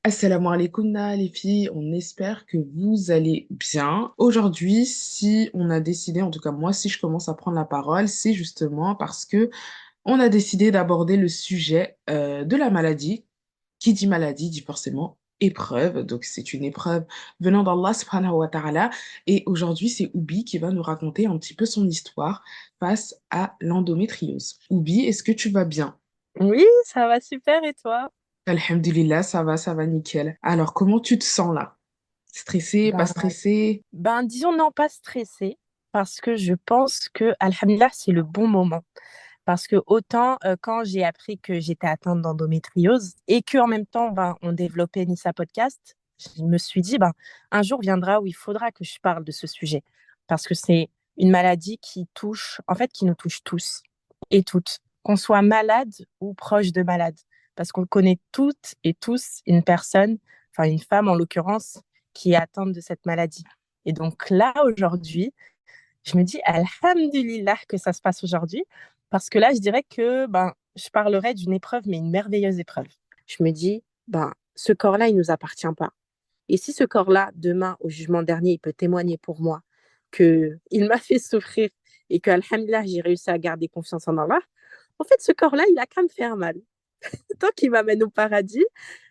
Assalamu alaikum les filles, on espère que vous allez bien. Aujourd'hui, si on a décidé, en tout cas moi, si je commence à prendre la parole, c'est justement parce que on a décidé d'aborder le sujet de la maladie. Qui dit maladie dit forcément épreuve, donc c'est une épreuve venant d'Allah subhanahu wa ta'ala. Et aujourd'hui, c'est Oubi qui va nous raconter un petit peu son histoire face à l'endométriose. Oubi, est-ce que tu vas bien? Oui, ça va super et toi? Alhamdulillah, ça va nickel. Alors, comment tu te sens là? Stressé, pas Ben, stressé? disons non pas stressée parce que je pense que Alhamdulillah c'est le bon moment. Parce que autant quand j'ai appris que j'étais atteinte d'endométriose et que en même temps on développait Nissa Podcast, je me suis dit un jour viendra où il faudra que je parle de ce sujet parce que c'est une maladie qui touche en fait qui nous touche tous et toutes, qu'on soit malade ou proche de malade parce qu'on connaît toutes et tous une personne, enfin une femme en l'occurrence qui est atteinte de cette maladie. Et donc là aujourd'hui, je me dis Alhamdulillah que ça se passe aujourd'hui parce que là, je dirais que je parlerais d'une épreuve, mais une merveilleuse épreuve. Je me dis, ce corps-là, il ne nous appartient pas. Et si ce corps-là, demain, au jugement dernier, il peut témoigner pour moi qu'il m'a fait souffrir et que, alhamdulillah, j'ai réussi à garder confiance en Allah, en fait, ce corps-là, il a qu'à me faire mal. Tant qu'il m'amène au paradis,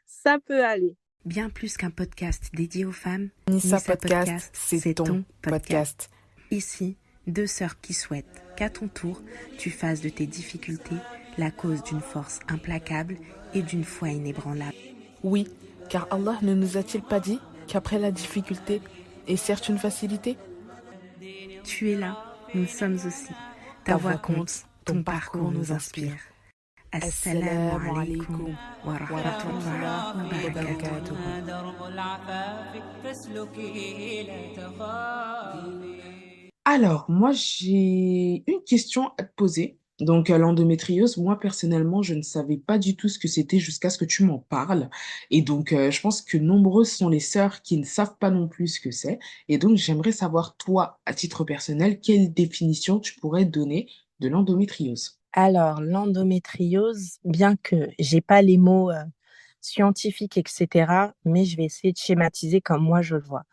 ça peut aller. Bien plus qu'un podcast dédié aux femmes, Nissa Nissa Podcast, Podcast, c'est c'est ton ton podcast. podcast. Ici, deux sœurs qui souhaitent qu'à ton tour, tu fasses de tes difficultés la cause d'une force implacable et d'une foi inébranlable. Oui, car Allah ne nous a-t-il pas dit qu'après la difficulté est certes une facilité? Tu es là, nous sommes aussi. Ta Ta voix voix compte, compte, ton ton parcours parcours nous nous inspire. inspire. Assalamu Assalamu alaikum alaikum wa wa rahmatullah wa rahmatullah wa barakatuh. barakatuh. درب العفاف فاسلكي لا تخافي. Alors, moi, j'ai une question à te poser. Donc, l'endométriose, moi, personnellement, je ne savais pas du tout ce que c'était jusqu'à ce que tu m'en parles. Et donc, je pense que nombreuses sont les sœurs qui ne savent pas non plus ce que c'est. Et donc, j'aimerais savoir, toi, à titre personnel, quelle définition tu pourrais donner de l'endométriose. Alors, l'endométriose, bien que j'ai pas les mots scientifiques, etc., mais je vais essayer de schématiser comme moi je le vois.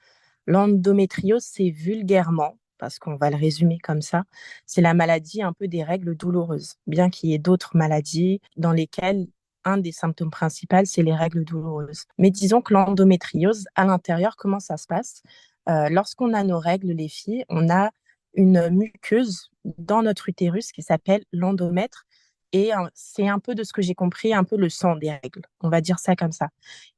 L'endométriose, c'est vulgairement, parce qu'on va le résumer comme ça, c'est la maladie un peu des règles douloureuses, bien qu'il y ait d'autres maladies dans lesquelles un des symptômes principaux, c'est les règles douloureuses. Mais disons que l'endométriose, à l'intérieur, comment ça se passe? Lorsqu'on a nos règles, les filles, on a une muqueuse dans notre utérus qui s'appelle l'endomètre. Et c'est un peu de ce que j'ai compris, un peu le sang des règles. On va dire ça comme ça.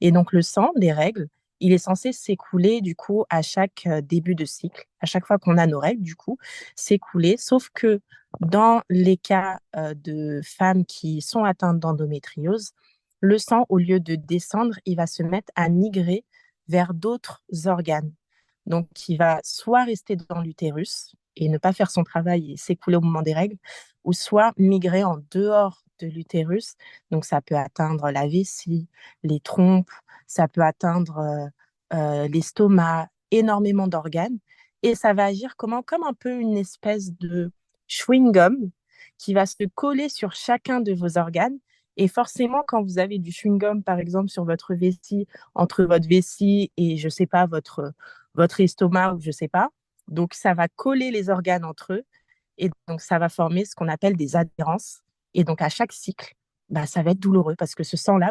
Et donc, le sang des règles, il est censé s'écouler du coup à chaque début de cycle, à chaque fois qu'on a nos règles, du coup, s'écouler. Sauf que dans les cas de femmes qui sont atteintes d'endométriose, le sang, au lieu de descendre, il va se mettre à migrer vers d'autres organes. Donc, il va soit rester dans l'utérus et ne pas faire son travail et s'écouler au moment des règles, ou soit migrer en dehors de l'utérus. Donc, ça peut atteindre la vessie, les trompes, ça peut atteindre l'estomac, énormément d'organes. Et ça va agir comme un peu une espèce de chewing-gum qui va se coller sur chacun de vos organes. Et forcément, quand vous avez du chewing-gum, par exemple, sur votre vessie, entre votre vessie et, je sais pas, votre estomac ou je sais pas, donc ça va coller les organes entre eux. Et donc, ça va former ce qu'on appelle des adhérences. Et donc, à chaque cycle, ça va être douloureux parce que ce sang-là,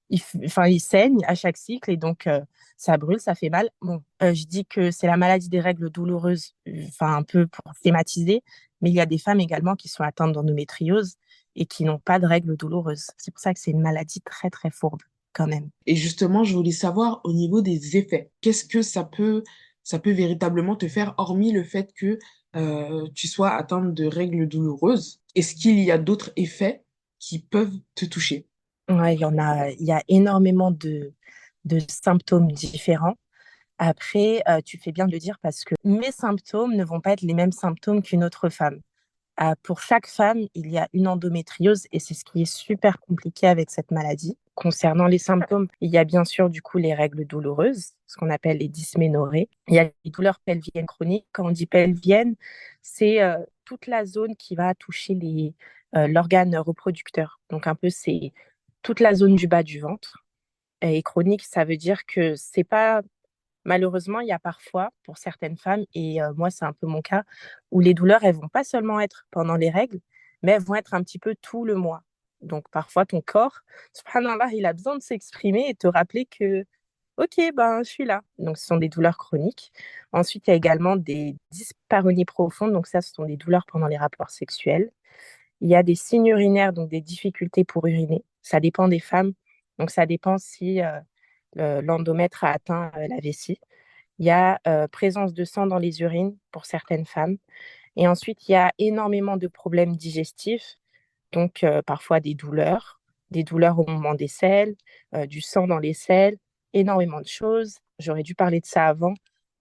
il saigne à chaque cycle et donc ça brûle, ça fait mal. Bon, je dis que c'est la maladie des règles douloureuses, enfin un peu pour thématiser, mais il y a des femmes également qui sont atteintes d'endométriose et qui n'ont pas de règles douloureuses. C'est pour ça que c'est une maladie très très fourbe quand même. Et justement, je voulais savoir au niveau des effets, qu'est-ce que ça peut véritablement te faire, hormis le fait que tu sois atteinte de règles douloureuses? Est-ce qu'il y a d'autres effets qui peuvent te toucher? Ouais, il y a énormément de symptômes différents. Après, tu fais bien de le dire parce que mes symptômes ne vont pas être les mêmes symptômes qu'une autre femme. Pour chaque femme, il y a une endométriose et c'est ce qui est super compliqué avec cette maladie. Concernant les symptômes, il y a bien sûr du coup les règles douloureuses, ce qu'on appelle les dysménorrhées. Il y a les douleurs pelviennes chroniques. Quand on dit pelvienne, c'est toute la zone qui va toucher l'organe reproducteur. Donc un peu c'est toute la zone du bas du ventre. Et chronique, ça veut dire que c'est pas. Malheureusement, il y a parfois, pour certaines femmes, et moi, c'est un peu mon cas, où les douleurs, elles vont pas seulement être pendant les règles, mais elles vont être un petit peu tout le mois. Donc, parfois, ton corps, subhanallah, il a besoin de s'exprimer et te rappeler que, OK, ben, je suis là. Donc, ce sont des douleurs chroniques. Ensuite, il y a également des dyspareunies profondes. Donc, ça, ce sont des douleurs pendant les rapports sexuels. Il y a des signes urinaires, donc des difficultés pour uriner. Ça dépend des femmes. Donc, ça dépend si l'endomètre a atteint la vessie. Il y a présence de sang dans les urines pour certaines femmes. Et ensuite, il y a énormément de problèmes digestifs, donc parfois des douleurs au moment des selles, du sang dans les selles, énormément de choses. J'aurais dû parler de ça avant.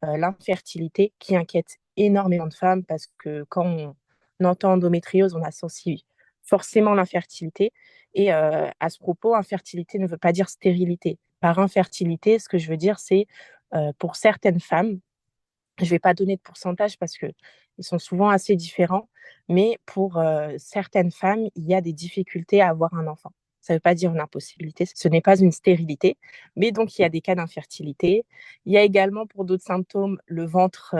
L'infertilité qui inquiète énormément de femmes parce que quand on entend endométriose, on associe forcément l'infertilité. Et à ce propos, infertilité ne veut pas dire stérilité. Par infertilité, ce que je veux dire, c'est pour certaines femmes, je ne vais pas donner de pourcentage parce qu'ils sont souvent assez différents, mais pour certaines femmes, il y a des difficultés à avoir un enfant. Ça ne veut pas dire une impossibilité, ce n'est pas une stérilité, mais donc il y a des cas d'infertilité. Il y a également pour d'autres symptômes le ventre,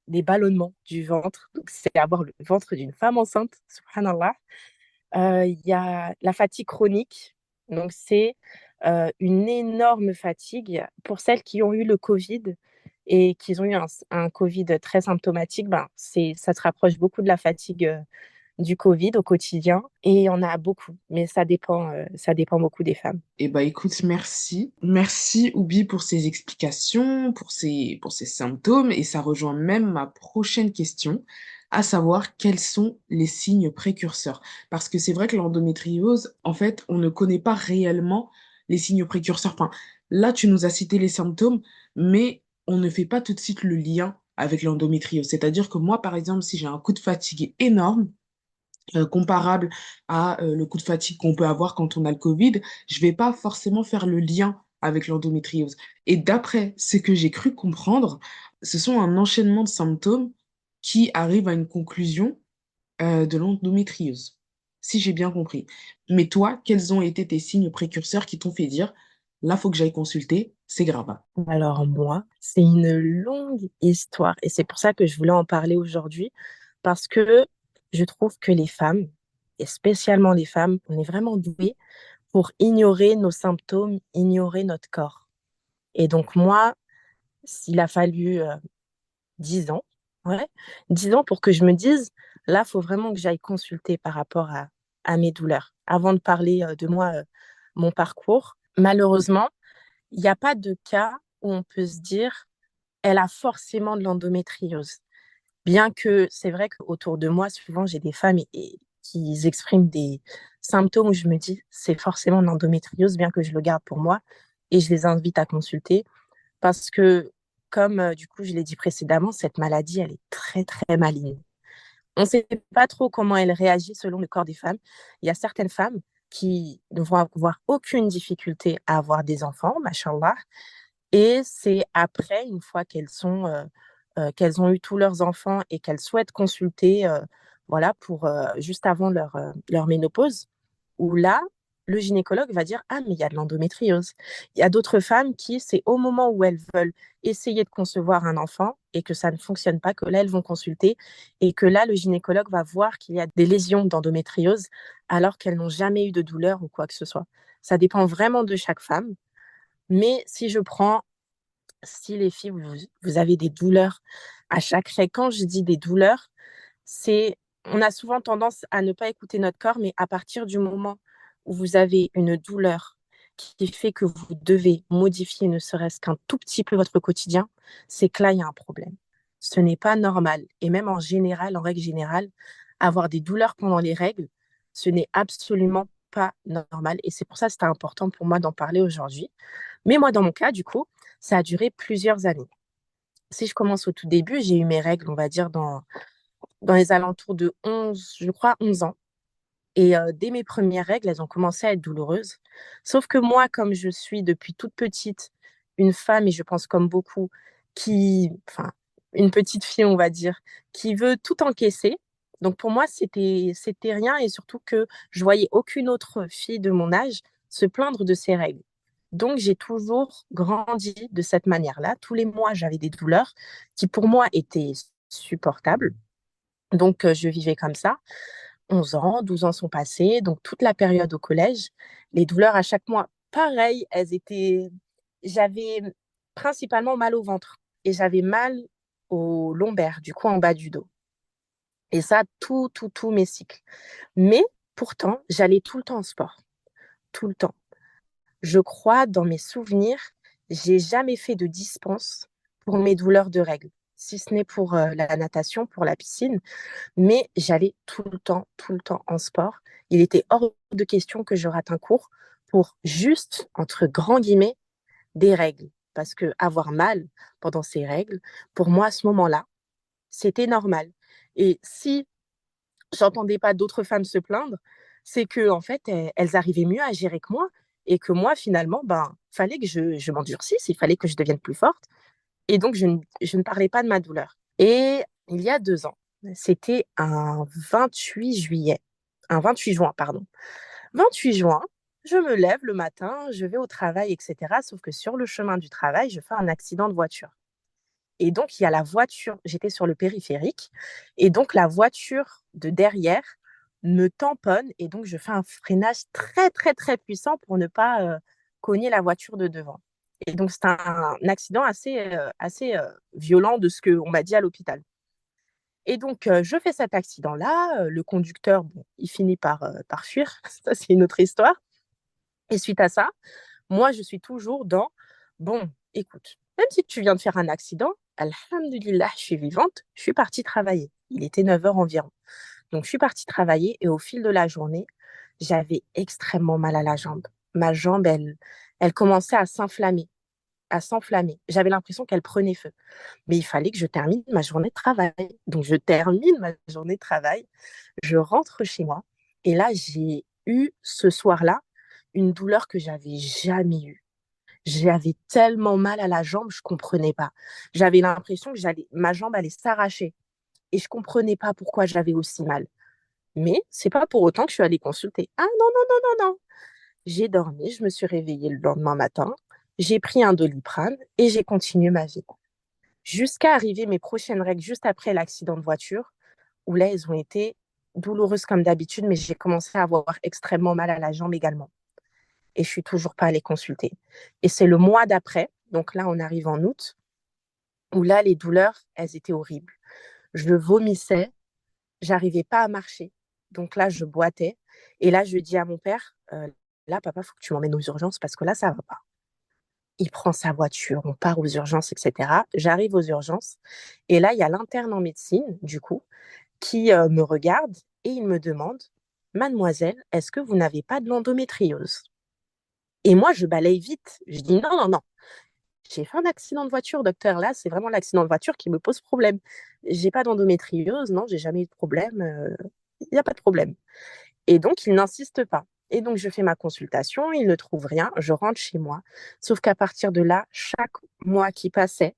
des ballonnements du ventre, donc c'est avoir le ventre d'une femme enceinte, subhanallah. Il y a la fatigue chronique, donc c'est une énorme fatigue. Pour celles qui ont eu le Covid et qui ont eu un Covid très symptomatique, ben, ça se rapproche beaucoup de la fatigue du Covid au quotidien. Et il y en a beaucoup, mais ça dépend beaucoup des femmes. Eh ben, écoute, merci. Merci, Oubi, pour ces explications, pour ces symptômes, et ça rejoint même ma prochaine question, à savoir quels sont les signes précurseurs. Parce que c'est vrai que l'endométriose, en fait, on ne connaît pas réellement les signes précurseurs. Enfin, là, tu nous as cité les symptômes, mais on ne fait pas tout de suite le lien avec l'endométriose. C'est-à-dire que moi, par exemple, si j'ai un coup de fatigue énorme, comparable à le coup de fatigue qu'on peut avoir quand on a le Covid, je vais pas forcément faire le lien avec l'endométriose. Et d'après ce que j'ai cru comprendre, ce sont un enchaînement de symptômes qui arrivent à une conclusion de l'endométriose, si j'ai bien compris. Mais toi, quels ont été tes signes précurseurs qui t'ont fait dire, là, faut que j'aille consulter, c'est grave. Alors moi, c'est une longue histoire et c'est pour ça que je voulais en parler aujourd'hui parce que je trouve que les femmes, et spécialement les femmes, on est vraiment douées pour ignorer nos symptômes, ignorer notre corps. Et donc moi, s'il a fallu 10 ans, ouais, 10 ans pour que je me dise, là, il faut vraiment que j'aille consulter par rapport à mes douleurs. Avant de parler de moi, mon parcours, malheureusement, il n'y a pas de cas où on peut se dire, elle a forcément de l'endométriose. Bien que c'est vrai qu'autour de moi, souvent, j'ai des femmes qui expriment des symptômes où je me dis, c'est forcément de l'endométriose, bien que je le garde pour moi. Et je les invite à consulter parce que, comme du coup, je l'ai dit précédemment, cette maladie, elle est très, très maligne. On ne sait pas trop comment elle réagit selon le corps des femmes. Il y a certaines femmes qui ne vont avoir aucune difficulté à avoir des enfants, machallah, et c'est après, une fois qu'elles ont eu tous leurs enfants et qu'elles souhaitent consulter, voilà, pour juste avant leur ménopause, où là, le gynécologue va dire, ah, mais il y a de l'endométriose. Il y a d'autres femmes qui, c'est au moment où elles veulent essayer de concevoir un enfant et que ça ne fonctionne pas, que là, elles vont consulter et que là, le gynécologue va voir qu'il y a des lésions d'endométriose alors qu'elles n'ont jamais eu de douleur ou quoi que ce soit. Ça dépend vraiment de chaque femme. Mais si les filles, vous avez des douleurs à chaque règle, quand je dis des douleurs, on a souvent tendance à ne pas écouter notre corps, mais à partir du moment où vous avez une douleur qui fait que vous devez modifier ne serait-ce qu'un tout petit peu votre quotidien, c'est que là, il y a un problème. Ce n'est pas normal. Et même en général, en règle générale, avoir des douleurs pendant les règles, ce n'est absolument pas normal. Et c'est pour ça que c'était important pour moi d'en parler aujourd'hui. Mais moi, dans mon cas, du coup, ça a duré plusieurs années. Si je commence au tout début, j'ai eu mes règles, on va dire, dans les alentours de 11, je crois, 11 ans. Et dès mes premières règles, elles ont commencé à être douloureuses. Sauf que moi, comme je suis depuis toute petite une femme, et je pense comme beaucoup, enfin, une petite fille, on va dire, qui veut tout encaisser. Donc pour moi, c'était rien et surtout que je voyais aucune autre fille de mon âge se plaindre de ses règles. Donc, j'ai toujours grandi de cette manière-là. Tous les mois, j'avais des douleurs qui, pour moi, étaient supportables. Donc, je vivais comme ça. 11 ans, 12 ans sont passés. Donc, toute la période au collège, les douleurs à chaque mois, pareil, elles étaient. J'avais principalement mal au ventre et j'avais mal au lombaire, du coup, en bas du dos. Et ça, tous mes cycles. Mais pourtant, j'allais tout le temps au sport. Tout le temps. Je crois, dans mes souvenirs, j'ai jamais fait de dispense pour mes douleurs de règles, si ce n'est pour la natation, pour la piscine, mais j'allais tout le temps en sport. Il était hors de question que je rate un cours pour juste, entre grands guillemets, des règles. Parce que avoir mal pendant ces règles, pour moi, à ce moment-là, c'était normal. Et si j'entendais pas d'autres femmes se plaindre, c'est que en fait, elles arrivaient mieux à gérer que moi et que moi, finalement, ben, fallait que je m'endurcisse, il fallait que je devienne plus forte. Et donc, je ne parlais pas de ma douleur. Et il y a 2 ans, c'était un 28 juillet, un 28 juin, pardon. 28 juin, je me lève le matin, je vais au travail, etc. Sauf que sur le chemin du travail, je fais un accident de voiture. Et donc, il y a la voiture, j'étais sur le périphérique, et donc la voiture de derrière me tamponne, et donc je fais un freinage très, très, très puissant pour ne pas cogner la voiture de devant. Et donc, c'est un accident assez violent de ce qu'on m'a dit à l'hôpital. Et donc, je fais cet accident-là. Le conducteur, bon, il finit par fuir. Ça, c'est une autre histoire. Et suite à ça, moi, je suis toujours dans, bon, écoute, même si tu viens de faire un accident, alhamdulillah, je suis vivante, je suis partie travailler. Il était 9 heures environ. Donc, je suis partie travailler et au fil de la journée, j'avais extrêmement mal à la jambe. Ma jambe, elle commençait à s'inflammer, à s'enflammer. J'avais l'impression qu'elle prenait feu. Mais il fallait que je termine ma journée de travail. Donc, je termine ma journée de travail, je rentre chez moi et là, j'ai eu ce soir-là une douleur que j'avais jamais eue. J'avais tellement mal à la jambe, je comprenais pas. J'avais l'impression que ma jambe allait s'arracher et je comprenais pas pourquoi j'avais aussi mal. Mais c'est pas pour autant que je suis allée consulter. Ah non, non, non, non, non. J'ai dormi, je me suis réveillée le lendemain matin, j'ai pris un Doliprane et j'ai continué ma vie. Jusqu'à arriver mes prochaines règles juste après l'accident de voiture, où là, elles ont été douloureuses comme d'habitude, mais j'ai commencé à avoir extrêmement mal à la jambe également. Et je suis toujours pas allée consulter. Et c'est le mois d'après, donc là, on arrive en août, où là, les douleurs, elles étaient horribles. Je vomissais, j'arrivais pas à marcher. Donc là, je boitais. Et là, je dis à mon père, là, papa, faut que tu m'emmènes aux urgences parce que là, ça va pas. Il prend sa voiture, on part aux urgences, etc. J'arrive aux urgences. Et là, il y a l'interne en médecine, du coup, qui me regarde et il me demande, Mademoiselle, est-ce que vous n'avez pas de l'endométriose? Et moi, je balaye vite. Je dis non, non, non. J'ai fait un accident de voiture, docteur. Là, c'est vraiment l'accident de voiture qui me pose problème. J'ai pas d'endométriose, non, j'ai jamais eu de problème. Il n'y a pas de problème. Et donc, il n'insiste pas. Et donc, je fais ma consultation, il ne trouve rien, je rentre chez moi. Sauf qu'à partir de là, chaque mois qui passait,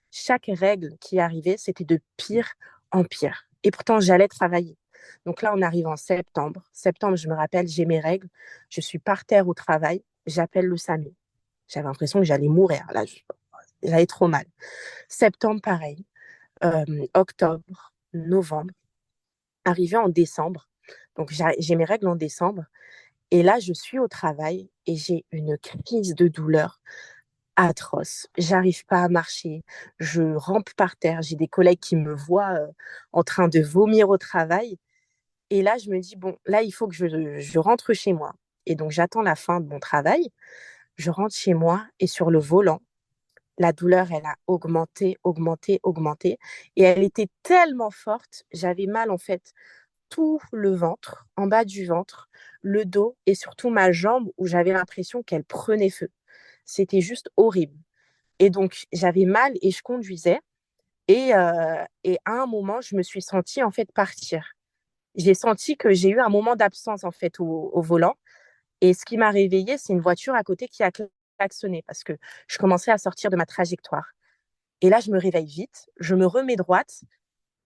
chaque règle qui arrivait, c'était de pire en pire. Et pourtant, j'allais travailler. Donc là, on arrive en septembre. Septembre, je me rappelle, j'ai mes règles. Je suis par terre au travail. J'appelle le SAMU. J'avais l'impression que j'allais mourir. Là, j'avais trop mal. Septembre, pareil. Octobre, novembre. Arrivé en décembre. Donc, j'ai mes règles en décembre. Et là, je suis au travail et j'ai une crise de douleur atroce. J'arrive pas à marcher. Je rampe par terre. J'ai des collègues qui me voient en train de vomir au travail. Et là, je me dis, bon, là, il faut que je rentre chez moi. Et donc, j'attends la fin de mon travail. Je rentre chez moi et sur le volant, la douleur, elle a augmenté, augmenté, augmenté. Et elle était tellement forte, j'avais mal en fait tout le ventre, en bas du ventre, le dos et surtout ma jambe où j'avais l'impression qu'elle prenait feu. C'était juste horrible. Et donc, j'avais mal et je conduisais. Et à un moment, je me suis sentie en fait partir. J'ai senti que j'ai eu un moment d'absence en fait au volant. Et ce qui m'a réveillée, c'est une voiture à côté qui a klaxonné parce que je commençais à sortir de ma trajectoire. Et là, je me réveille vite, je me remets droite.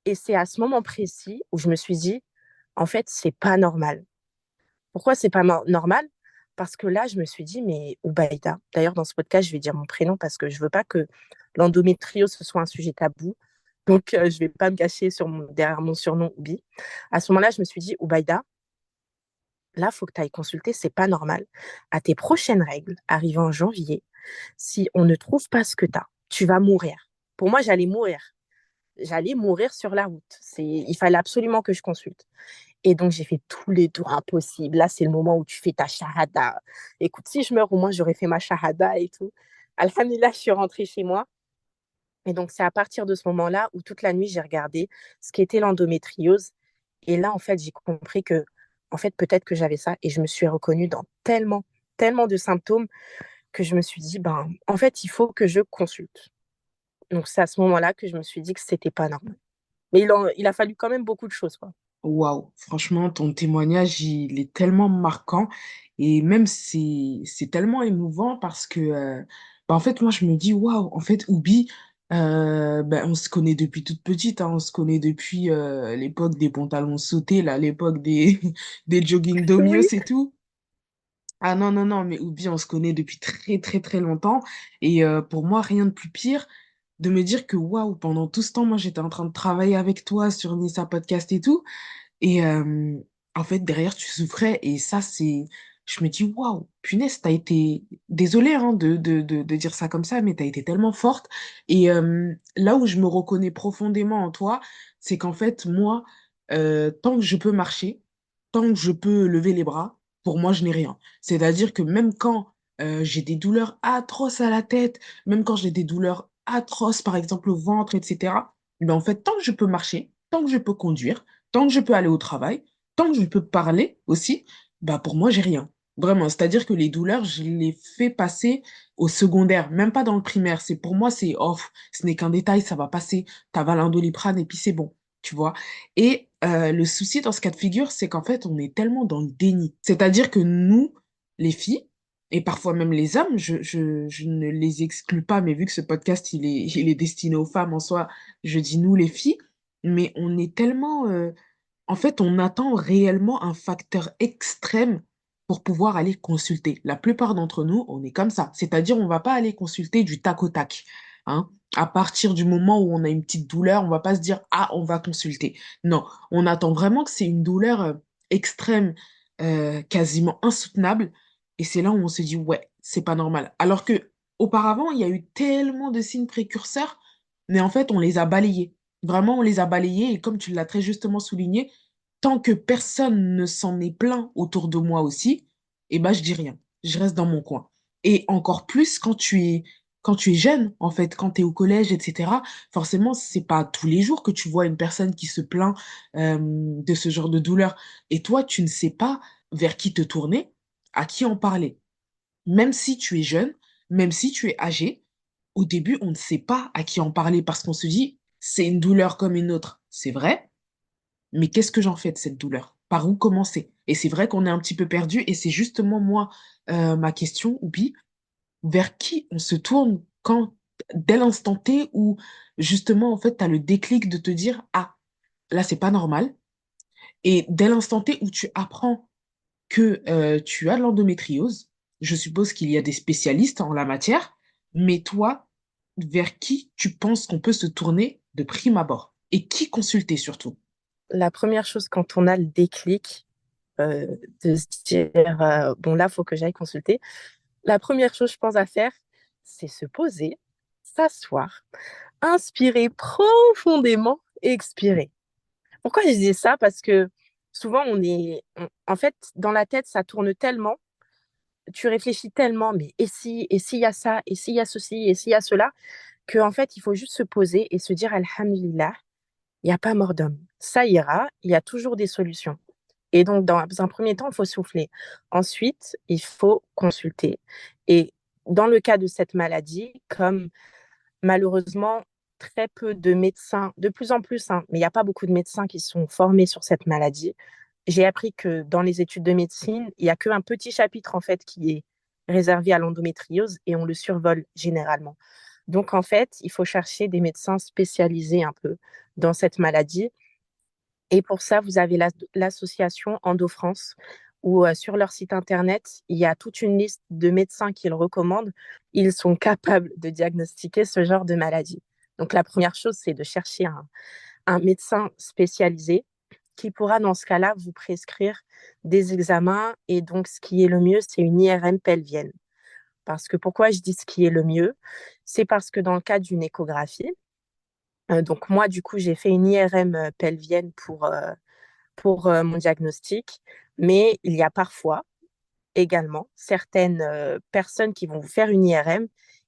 Et c'est à ce moment précis où je me suis dit, en fait, c'est pas normal. Pourquoi c'est pas normal? Parce que là, je me suis dit, mais Oubaïda, d'ailleurs, dans ce podcast, je vais dire mon prénom parce que je veux pas que l'endométriose ce soit un sujet tabou. Donc, je vais pas me cacher derrière mon surnom Oubi. À ce moment-là, je me suis dit, Oubaïda, là, il faut que tu ailles consulter, c'est pas normal. À tes prochaines règles, arrivant en janvier, si on ne trouve pas ce que tu as, tu vas mourir. Pour moi, j'allais mourir. J'allais mourir sur la route. Il fallait absolument que je consulte. Et donc, j'ai fait tous les tours impossibles. Là, c'est le moment où tu fais ta shahada. Écoute, si je meurs, au moins, j'aurais fait ma shahada et tout. Alhamdulillah, je suis rentrée chez moi. Et donc, c'est à partir de ce moment-là où toute la nuit, j'ai regardé ce qu'était l'endométriose. Et là, en fait, j'ai compris que, en fait, peut-être que j'avais ça. Et je me suis reconnue dans tellement, tellement de symptômes que je me suis dit, ben, en fait, il faut que je consulte. Donc, c'est à ce moment-là que je me suis dit que c'était pas normal. Mais il a fallu quand même beaucoup de choses, quoi. Waouh, franchement, ton témoignage, il est tellement marquant et même c'est tellement émouvant parce que, bah, en fait, moi, je me dis, waouh, en fait, Oubi, bah, on se connaît depuis toute petite, hein, on se connaît depuis l'époque des pantalons sautés, là, l'époque des, des jogging Domios Oui. et tout. Ah non, non, non, mais Oubi, on se connaît depuis très, très, très longtemps. Et pour moi, rien de plus pire de me dire que, waouh, pendant tout ce temps, moi, j'étais en train de travailler avec toi sur Nissa Podcast et tout. Et en fait, derrière, tu souffrais. Et ça, c'est... Je me dis, waouh, punaise, t'as été... Désolée hein, de dire ça comme ça, mais t'as été tellement forte. Et là où je me reconnais profondément en toi, c'est qu'en fait, moi, tant que je peux marcher, tant que je peux lever les bras, pour moi, je n'ai rien. C'est-à-dire que même quand j'ai des douleurs atroces à la tête, même quand j'ai des douleurs atroces, par exemple au ventre, etc., ben en fait, tant que je peux marcher, tant que je peux conduire, tant que je peux aller au travail, tant que je peux parler aussi, bah pour moi, j'ai rien. Vraiment, c'est-à-dire que les douleurs, je les fais passer au secondaire, même pas dans le primaire. C'est pour moi, c'est off, ce n'est qu'un détail, ça va passer. T'avales un Doliprane et puis c'est bon, tu vois. Et le souci dans ce cas de figure, c'est qu'en fait, on est tellement dans le déni. C'est-à-dire que nous, les filles, et parfois même les hommes, je ne les exclus pas, mais vu que ce podcast, il est destiné aux femmes en soi, je dis nous, les filles, mais on est tellement... en fait, on attend réellement un facteur extrême pour pouvoir aller consulter. La plupart d'entre nous, on est comme ça. C'est-à-dire, on va pas aller consulter du tac au tac. Hein. À partir du moment où on a une petite douleur, on va pas se dire, ah, on va consulter. Non, on attend vraiment que c'est une douleur extrême, quasiment insoutenable. Et c'est là où on se dit, ouais, c'est pas normal. Alors que auparavant, il y a eu tellement de signes précurseurs, mais en fait, on les a balayés. Vraiment, on les a balayés et comme tu l'as très justement souligné, tant que personne ne s'en est plaint autour de moi aussi, eh ben, je dis rien. Je reste dans mon coin. Et encore plus quand tu es jeune, en fait, quand tu es au collège, etc., forcément, c'est pas tous les jours que tu vois une personne qui se plaint de ce genre de douleur. Et toi, tu ne sais pas vers qui te tourner, à qui en parler. Même si tu es jeune, même si tu es âgé, au début, on ne sait pas à qui en parler parce qu'on se dit, c'est une douleur comme une autre. C'est vrai, mais qu'est-ce que j'en fais de cette douleur? Par où commencer? Et c'est vrai qu'on est un petit peu perdu et c'est justement moi, ma question, Oubi, vers qui on se tourne quand, dès l'instant T où justement, en fait, tu as le déclic de te dire, ah, là, c'est pas normal. Et dès l'instant T où tu apprends que tu as de l'endométriose, je suppose qu'il y a des spécialistes en la matière, mais toi, vers qui tu penses qu'on peut se tourner de prime abord? Et qui consulter surtout? La première chose quand on a le déclic, euh, de se dire, bon là, il faut que j'aille consulter. La première chose, je pense, à faire, c'est se poser, s'asseoir, inspirer profondément et expirer. Pourquoi je disais ça? Parce que souvent, en fait, dans la tête, ça tourne tellement, tu réfléchis tellement, mais et s'il y a ça, et s'il y a ceci, et s'il y a cela, qu'en fait, il faut juste se poser et se dire, Alhamdulillah, il n'y a pas mort d'homme. Ça ira, il y a toujours des solutions. Et donc, dans un premier temps, il faut souffler. Ensuite, il faut consulter. Et dans le cas de cette maladie, comme malheureusement, très peu de médecins, de plus en plus, hein, mais il n'y a pas beaucoup de médecins qui sont formés sur cette maladie. J'ai appris que dans les études de médecine, il n'y a qu'un petit chapitre en fait qui est réservé à l'endométriose et on le survole généralement. Donc en fait, il faut chercher des médecins spécialisés un peu dans cette maladie. Et pour ça, vous avez l'association Endo France où sur leur site internet, il y a toute une liste de médecins qu'ils recommandent. Ils sont capables de diagnostiquer ce genre de maladie. Donc la première chose, c'est de chercher un médecin spécialisé qui pourra dans ce cas-là vous prescrire des examens. Et donc ce qui est le mieux, c'est une IRM pelvienne. Parce que pourquoi je dis ce qui est le mieux? C'est parce que dans le cas d'une échographie, donc moi du coup j'ai fait une IRM pelvienne pour mon diagnostic, mais il y a parfois également certaines personnes qui vont vous faire une IRM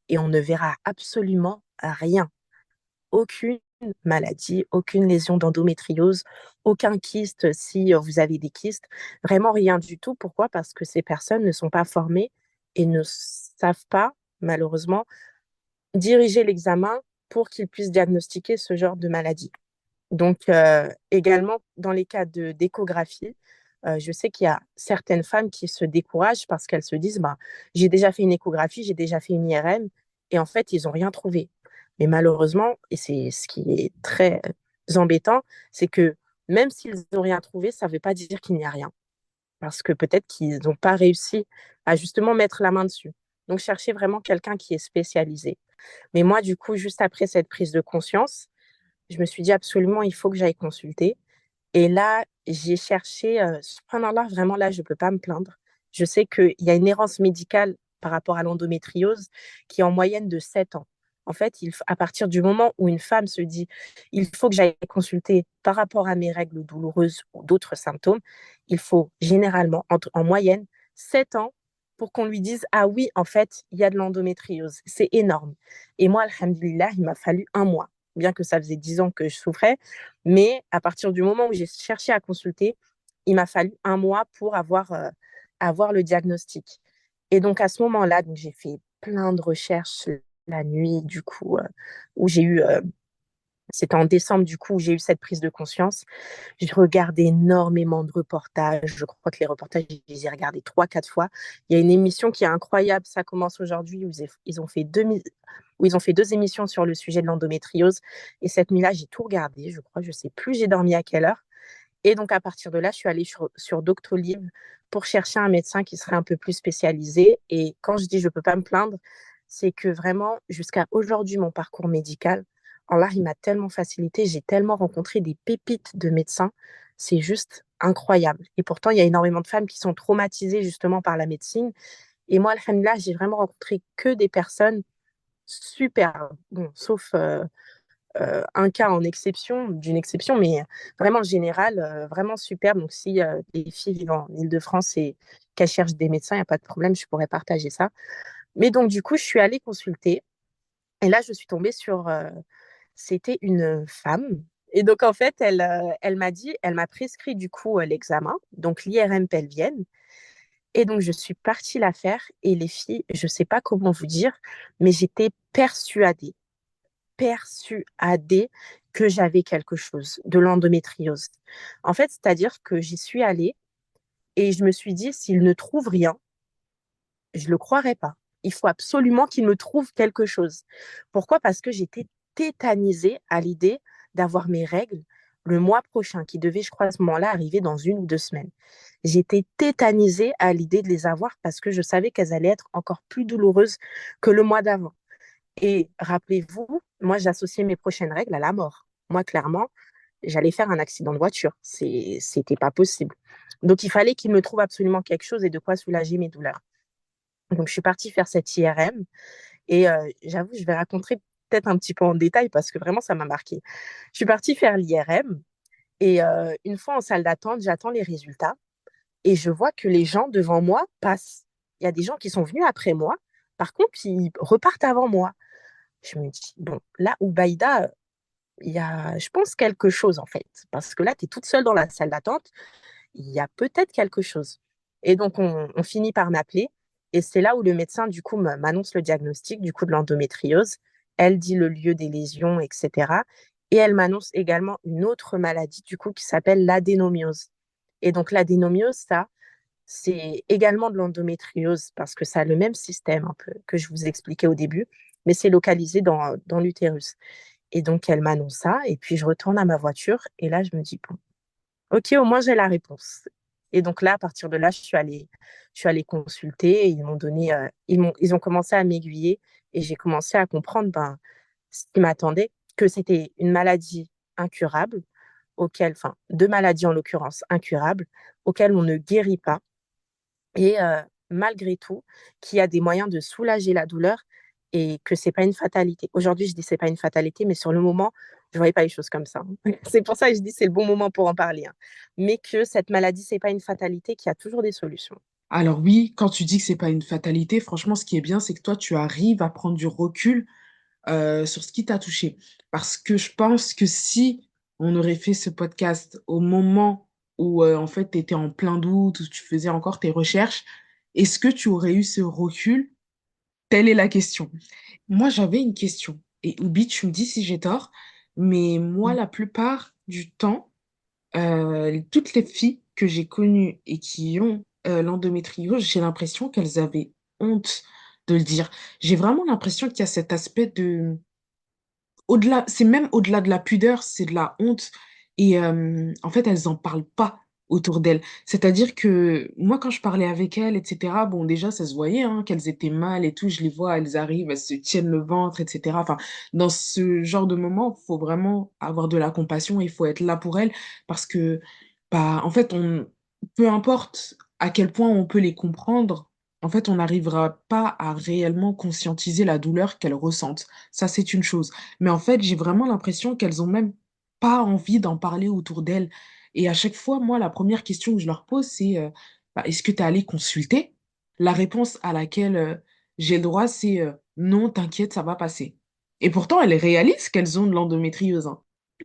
et on ne verra absolument rien. Aucune maladie, aucune lésion d'endométriose, aucun kyste si vous avez des kystes, vraiment rien du tout. Pourquoi? Parce que ces personnes ne sont pas formées et ne savent pas, malheureusement, diriger l'examen pour qu'ils puissent diagnostiquer ce genre de maladie. Donc, également, dans les cas d'échographie, je sais qu'il y a certaines femmes qui se découragent parce qu'elles se disent, bah, j'ai déjà fait une échographie, j'ai déjà fait une IRM, et en fait, ils n'ont rien trouvé. Mais malheureusement, et c'est ce qui est très embêtant, c'est que même s'ils n'ont rien trouvé, ça ne veut pas dire qu'il n'y a rien. Parce que peut-être qu'ils n'ont pas réussi à justement mettre la main dessus. Donc, cherchez vraiment quelqu'un qui est spécialisé. Mais moi, du coup, juste après cette prise de conscience, je me suis dit absolument, il faut que j'aille consulter. Et là, j'ai cherché, subhanallah, vraiment là, je ne peux pas me plaindre. Je sais qu'il y a une errance médicale par rapport à l'endométriose qui est en moyenne de 7 ans. En fait, à partir du moment où une femme se dit, il faut que j'aille consulter par rapport à mes règles douloureuses ou d'autres symptômes, il faut généralement, en moyenne, 7 ans pour qu'on lui dise, ah oui, en fait, il y a de l'endométriose. C'est énorme. Et moi, alhamdulillah, il m'a fallu un mois, bien que ça faisait 10 ans que je souffrais. Mais à partir du moment où j'ai cherché à consulter, il m'a fallu un mois pour avoir le diagnostic. Et donc à ce moment-là, donc j'ai fait plein de recherches la nuit, du coup, où j'ai eu, c'était en décembre, du coup, où j'ai eu cette prise de conscience. J'ai regardé énormément de reportages. Je crois que les reportages, je les ai regardés 3, 4 fois. Il y a une émission qui est incroyable, ça commence aujourd'hui, où ils ont fait où ils ont fait 2 émissions sur le sujet de l'endométriose. Et cette nuit-là, j'ai tout regardé, je crois, je ne sais plus, j'ai dormi à quelle heure. Et donc, à partir de là, je suis allée sur Doctolib pour chercher un médecin qui serait un peu plus spécialisé. Et quand je dis je ne peux pas me plaindre, c'est que vraiment, jusqu'à aujourd'hui, mon parcours médical, Allah, il m'a tellement facilité. J'ai tellement rencontré des pépites de médecins. C'est juste incroyable. Et pourtant, il y a énormément de femmes qui sont traumatisées justement par la médecine. Et moi, alhamdoulilah, j'ai vraiment rencontré que des personnes super. Bon, sauf un cas d'une exception, mais vraiment général, vraiment superbe. Donc, si les filles vivent en Île-de-France et qu'elles cherchent des médecins, il n'y a pas de problème, je pourrais partager ça. Mais donc, du coup, je suis allée consulter et là, je suis tombée sur, c'était une femme. Et donc, en fait, elle m'a prescrit du coup l'examen, donc l'IRM pelvienne. Et donc, je suis partie la faire et les filles, je ne sais pas comment vous dire, mais j'étais persuadée que j'avais quelque chose, de l'endométriose. En fait, c'est-à-dire que j'y suis allée et je me suis dit, s'il ne trouve rien, je ne le croirais pas. Il faut absolument qu'il me trouve quelque chose. Pourquoi? Parce que j'étais tétanisée à l'idée d'avoir mes règles le mois prochain, qui devait, je crois, à ce moment-là, arriver dans 1 ou 2 semaines. J'étais tétanisée à l'idée de les avoir parce que je savais qu'elles allaient être encore plus douloureuses que le mois d'avant. Et rappelez-vous, moi, j'associais mes prochaines règles à la mort. Moi, clairement, j'allais faire un accident de voiture. C'était pas possible. Donc, il fallait qu'il me trouve absolument quelque chose et de quoi soulager mes douleurs. Donc, je suis partie faire cette IRM et j'avoue, je vais raconter peut-être un petit peu en détail parce que vraiment, ça m'a marqué. Je suis partie faire l'IRM et une fois en salle d'attente, j'attends les résultats et je vois que les gens devant moi passent. Il y a des gens qui sont venus après moi. Par contre, ils repartent avant moi. Je me dis, bon, là, Oubaïda, il y a, je pense, quelque chose en fait. Parce que là, tu es toute seule dans la salle d'attente, il y a peut-être quelque chose. Et donc, on finit par m'appeler. Et c'est là où le médecin, du coup, m'annonce le diagnostic, du coup, de l'endométriose. Elle dit le lieu des lésions, etc. Et elle m'annonce également une autre maladie, du coup, qui s'appelle l'adénomiose. Et donc, l'adénomiose, ça, c'est également de l'endométriose parce que ça a le même système un peu que je vous expliquais au début, mais c'est localisé dans l'utérus. Et donc, elle m'annonce ça, et puis je retourne à ma voiture, et là, je me dis, bon, ok, au moins j'ai la réponse. Et donc là, à partir de là, je suis allée consulter et ils ont commencé à m'aiguiller et j'ai commencé à comprendre ce qui m'attendait, que c'était une maladie incurable, enfin, deux maladies en l'occurrence incurables, auxquelles on ne guérit pas et malgré tout, qu'il y a des moyens de soulager la douleur et que c'est pas une fatalité. Aujourd'hui, je dis c'est pas une fatalité, mais sur le moment, je voyais pas les choses comme ça, hein. C'est pour ça que je dis c'est le bon moment pour en parler, hein. Mais que cette maladie, c'est pas une fatalité, qu'il y a toujours des solutions. Alors oui, quand tu dis que c'est pas une fatalité, franchement, ce qui est bien, c'est que toi, tu arrives à prendre du recul sur ce qui t'a touché. Parce que je pense que si on aurait fait ce podcast au moment où en fait tu étais en plein doute, où tu faisais encore tes recherches, est-ce que tu aurais eu ce recul? Telle est la question. Moi, j'avais une question. Et Oubi, tu me dis si j'ai tort, mais moi, Mm. la plupart du temps, toutes les filles que j'ai connues et qui ont l'endométriose, j'ai l'impression qu'elles avaient honte de le dire. J'ai vraiment l'impression qu'il y a cet aspect de au-delà, c'est même au-delà de la pudeur, c'est de la honte et en fait, elles en parlent pas autour d'elles. C'est-à-dire que moi, quand je parlais avec elles et cetera, bon, déjà, ça se voyait, hein, qu'elles étaient mal et tout. Je les vois, elles arrivent, elles se tiennent le ventre et cetera. Enfin, dans ce genre de moment, faut vraiment avoir de la compassion, il faut être là pour elles parce que, bah, en fait, on peu importe à quel point on peut les comprendre, en fait, on n'arrivera pas à réellement conscientiser la douleur qu'elles ressentent. Ça, c'est une chose. Mais en fait, j'ai vraiment l'impression qu'elles ont même pas envie d'en parler autour d'elles. Et à chaque fois, moi, la première question que je leur pose, c'est bah, est-ce que tu es allé consulter? La réponse à laquelle j'ai le droit, c'est non, t'inquiète, ça va passer. Et pourtant, elles réalisent qu'elles ont de l'endométriose, hein.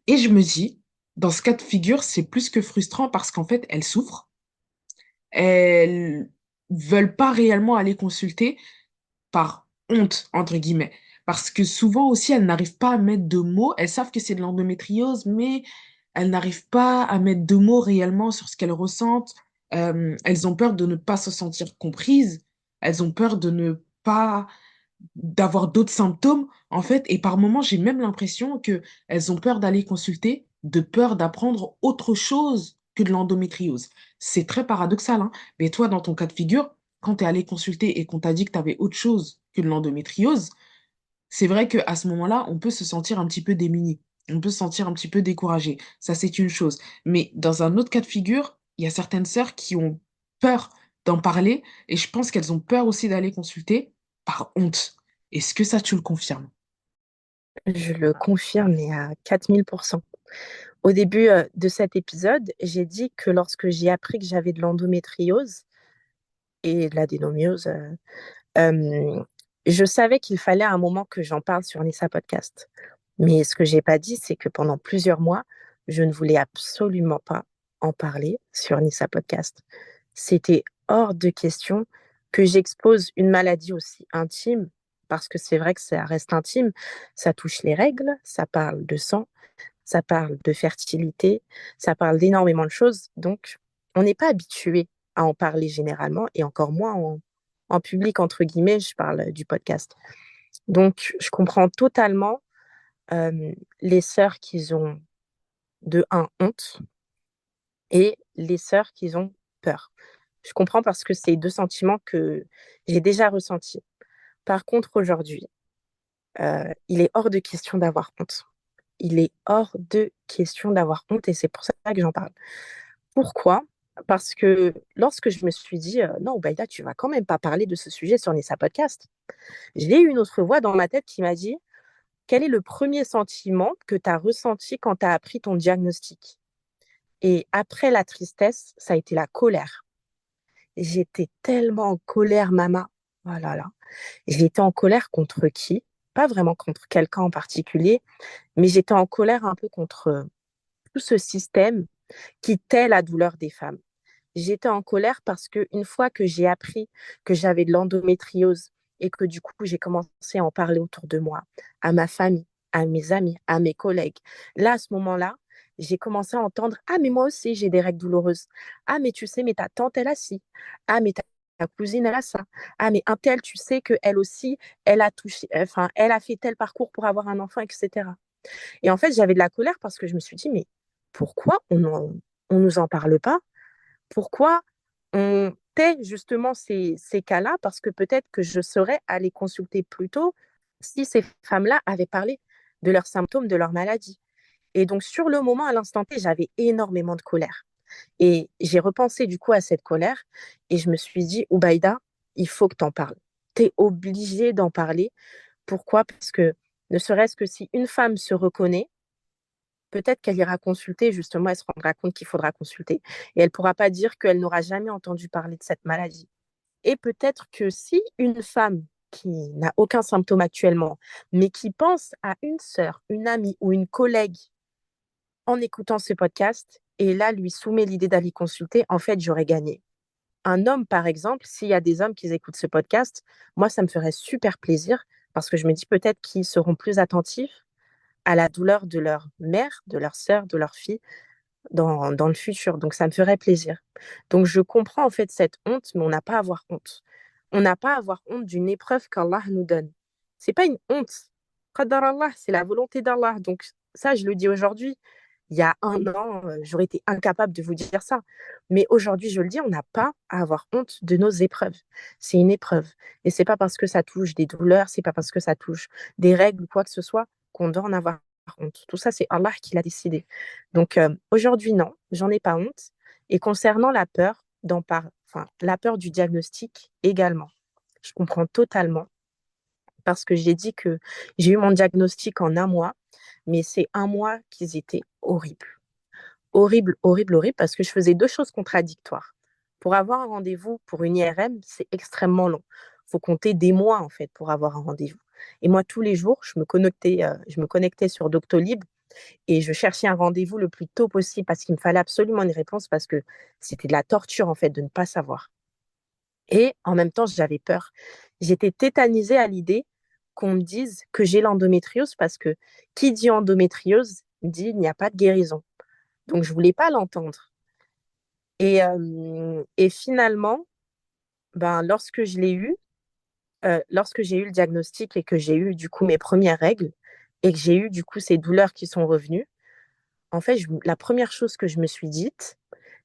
Et je me dis, dans ce cas de figure, c'est plus que frustrant parce qu'en fait, elles souffrent. Elles veulent pas réellement aller consulter par honte, entre guillemets. Parce que souvent aussi, elles n'arrivent pas à mettre de mots. Elles savent que c'est de l'endométriose, mais elles n'arrivent pas à mettre de mots réellement sur ce qu'elles ressentent. Elles ont peur de ne pas se sentir comprises. Elles ont peur de ne pas d'avoir d'autres symptômes, en fait. Et par moments, j'ai même l'impression que elles ont peur d'aller consulter, de peur d'apprendre autre chose que de l'endométriose. C'est très paradoxal, hein. Mais toi, dans ton cas de figure, quand tu es allé consulter et qu'on t'a dit que tu avais autre chose que de l'endométriose, c'est vrai qu'à ce moment-là, on peut se sentir un petit peu démuni. On peut se sentir un petit peu découragé. Ça, c'est une chose. Mais dans un autre cas de figure, il y a certaines sœurs qui ont peur d'en parler et je pense qu'elles ont peur aussi d'aller consulter par honte. Est-ce que ça, tu le confirmes? Je le confirme, mais à 4000%. Au début de cet épisode, j'ai dit que lorsque j'ai appris que j'avais de l'endométriose et de l'adénomiose, euh, je savais qu'il fallait à un moment que j'en parle sur Nissa Podcast. Mais ce que j'ai pas dit, c'est que pendant plusieurs mois, je ne voulais absolument pas en parler sur Nissa Podcast. C'était hors de question que j'expose une maladie aussi intime, parce que c'est vrai que ça reste intime. Ça touche les règles, ça parle de sang, ça parle de fertilité, ça parle d'énormément de choses. Donc, on n'est pas habitué à en parler généralement, et encore moins en public, entre guillemets, je parle du podcast. Donc, je comprends totalement les sœurs qui ont de un honte et les sœurs qui ont peur. Je comprends parce que c'est deux sentiments que j'ai déjà ressentis. Par contre, aujourd'hui, il est hors de question d'avoir honte. Il est hors de question d'avoir honte et c'est pour ça que j'en parle. Pourquoi? Parce que lorsque je me suis dit, non, Obaïda, tu vas quand même pas parler de ce sujet sur Nessa Podcast, j'ai eu une autre voix dans ma tête qui m'a dit, quel est le premier sentiment que tu as ressenti quand tu as appris ton diagnostic? Et après la tristesse, ça a été la colère. J'étais tellement en colère, maman. Oh là là. J'étais en colère contre qui? Pas vraiment contre quelqu'un en particulier, mais j'étais en colère un peu contre tout ce système qui tait la douleur des femmes. J'étais en colère parce que une fois que j'ai appris que j'avais de l'endométriose et que du coup j'ai commencé à en parler autour de moi, à ma famille, à mes amis, à mes collègues, là à ce moment-là, j'ai commencé à entendre ah mais moi aussi j'ai des règles douloureuses. Ah mais tu sais mais ta tante elle a ci. Ah mais ta cousine elle a ça. Ah mais un tel tu sais que elle aussi elle a touché enfin elle a fait tel parcours pour avoir un enfant etc. Et en fait j'avais de la colère parce que je me suis dit mais pourquoi on nous en parle pas? Pourquoi on tait justement ces cas-là? Parce que peut-être que je serais allée consulter plus tôt si ces femmes-là avaient parlé de leurs symptômes, de leur maladie. Et donc, sur le moment, à l'instant T, j'avais énormément de colère. Et j'ai repensé du coup à cette colère et je me suis dit, Oubaïda, il faut que tu en parles. Tu es obligée d'en parler. Pourquoi? Parce que ne serait-ce que si une femme se reconnaît, peut-être qu'elle ira consulter, justement, elle se rendra compte qu'il faudra consulter. Et elle ne pourra pas dire qu'elle n'aura jamais entendu parler de cette maladie. Et peut-être que si une femme qui n'a aucun symptôme actuellement, mais qui pense à une sœur, une amie ou une collègue en écoutant ce podcast, et là lui soumet l'idée d'aller consulter, en fait, j'aurais gagné. Un homme, par exemple, s'il y a des hommes qui écoutent ce podcast, moi, ça me ferait super plaisir parce que je me dis peut-être qu'ils seront plus attentifs à la douleur de leur mère, de leur sœur, de leur fille dans le futur. Donc, ça me ferait plaisir. Donc, je comprends en fait cette honte, mais on n'a pas à avoir honte. On n'a pas à avoir honte d'une épreuve qu'Allah nous donne. C'est pas une honte. Qadar Allah, c'est la volonté d'Allah. Donc, ça, je le dis aujourd'hui. Il y a un an, j'aurais été incapable de vous dire ça. Mais aujourd'hui, je le dis, on n'a pas à avoir honte de nos épreuves. C'est une épreuve. Et c'est pas parce que ça touche des douleurs, c'est pas parce que ça touche des règles ou quoi que ce soit qu'on doit en avoir honte. Tout ça, c'est Allah qui l'a décidé. Donc aujourd'hui, non, j'en ai pas honte. Et concernant la peur enfin, la peur du diagnostic également, je comprends totalement parce que j'ai dit que j'ai eu mon diagnostic en un mois, mais c'est un mois qu'ils étaient horribles. Horrible, horrible, horrible, parce que je faisais deux choses contradictoires. Pour avoir un rendez-vous pour une IRM, c'est extrêmement long. Il faut compter des mois, en fait, pour avoir un rendez-vous. Et moi, tous les jours, je me connectais sur Doctolib et je cherchais un rendez-vous le plus tôt possible parce qu'il me fallait absolument une réponse parce que c'était de la torture, en fait, de ne pas savoir. Et en même temps, j'avais peur. J'étais tétanisée à l'idée qu'on me dise que j'ai l'endométriose parce que qui dit endométriose dit il n'y a pas de guérison. Donc, je voulais pas l'entendre. Et finalement, ben, lorsque j'ai eu le diagnostic et que j'ai eu du coup mes premières règles et que j'ai eu du coup ces douleurs qui sont revenues, en fait, la première chose que je me suis dite,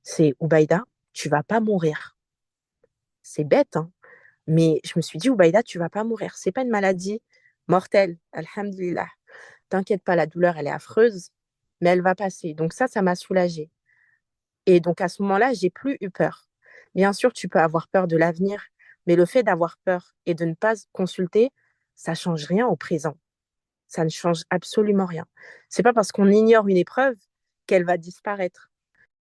c'est Oubaïda, tu vas pas mourir. C'est bête, hein, mais je me suis dit Oubaïda, tu vas pas mourir. C'est pas une maladie mortelle, alhamdulillah. T'inquiète pas, la douleur, elle est affreuse, mais elle va passer. Donc ça m'a soulagée. Et donc à ce moment-là, j'ai plus eu peur. Bien sûr, tu peux avoir peur de l'avenir, mais le fait d'avoir peur et de ne pas consulter, ça change rien au présent. Ça ne change absolument rien. C'est pas parce qu'on ignore une épreuve qu'elle va disparaître.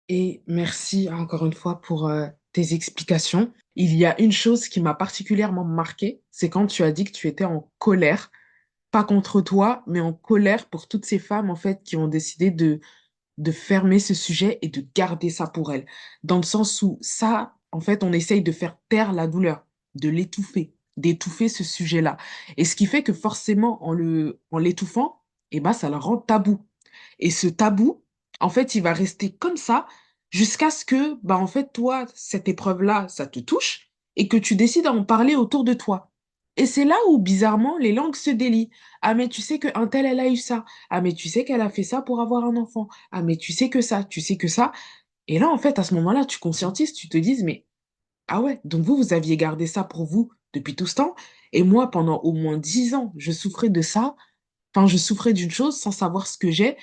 Et merci encore une fois pour tes explications. Il y a une chose qui m'a particulièrement marquée, c'est quand tu as dit que tu étais en colère, pas contre toi, mais en colère pour toutes ces femmes en fait qui ont décidé de fermer ce sujet et de garder ça pour elles. Dans le sens où ça, en fait, on essaye de faire taire la douleur, de l'étouffer, d'étouffer ce sujet-là. Et ce qui fait que forcément, en l'étouffant, eh ben, ça le rend tabou. Et ce tabou, en fait, il va rester comme ça jusqu'à ce que, bah, en fait, toi, cette épreuve-là, ça te touche et que tu décides à en parler autour de toi. Et c'est là où, bizarrement, les langues se délient. Ah, mais tu sais qu'un tel, elle a eu ça. Ah, mais tu sais qu'elle a fait ça pour avoir un enfant. Ah, mais tu sais que ça, tu sais que ça. Et là, en fait, à ce moment-là, tu conscientises, tu te dises, mais ah ouais, donc vous aviez gardé ça pour vous depuis tout ce temps. Et moi, pendant au moins 10 ans, je souffrais de ça. Enfin, je souffrais d'une chose sans savoir ce que j'ai.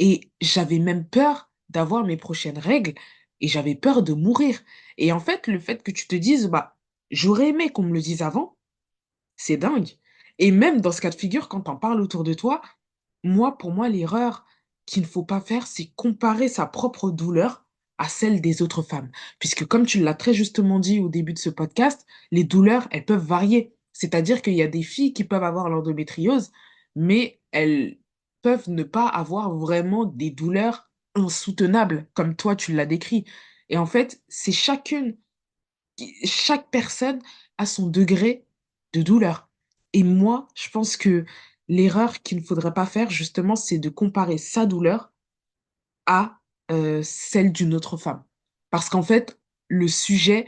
Et j'avais même peur d'avoir mes prochaines règles. Et j'avais peur de mourir. Et en fait, le fait que tu te dises, bah, j'aurais aimé qu'on me le dise avant, c'est dingue. Et même dans ce cas de figure, quand on parle autour de toi, moi, pour moi, l'erreur qu'il ne faut pas faire, c'est comparer sa propre douleur à celle des autres femmes. Puisque comme tu l'as très justement dit au début de ce podcast, les douleurs, elles peuvent varier. C'est-à-dire qu'il y a des filles qui peuvent avoir l'endométriose, mais elles peuvent ne pas avoir vraiment des douleurs insoutenables, comme toi, tu l'as décrit. Et en fait, c'est chaque personne a son degré de douleur. Et moi, je pense que l'erreur qu'il ne faudrait pas faire, justement, c'est de comparer sa douleur à celle d'une autre femme. Parce qu'en fait, le sujet,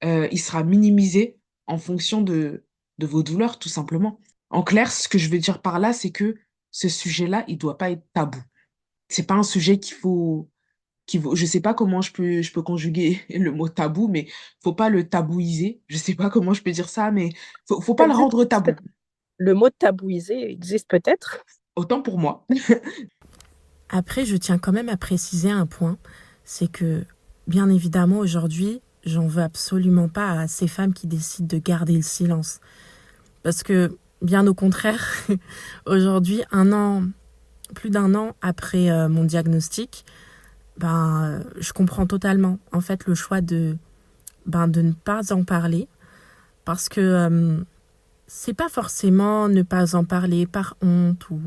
il sera minimisé en fonction de vos douleurs, tout simplement. En clair, ce que je veux dire par là, c'est que ce sujet-là, il doit pas être tabou. C'est pas un sujet je sais pas comment je peux conjuguer le mot tabou, mais faut pas le tabouiser. Je sais pas comment je peux dire ça, mais faut Ça pas le existe rendre tabou. peut-être. Le mot tabouisé existe peut-être. Autant pour moi. Après, je tiens quand même à préciser un point, c'est que, bien évidemment, aujourd'hui, j'en veux absolument pas à ces femmes qui décident de garder le silence. Parce que, bien au contraire, aujourd'hui, plus d'un an après mon diagnostic, je comprends totalement, en fait, le choix de ne pas en parler. Parce que c'est pas forcément ne pas en parler par honte ou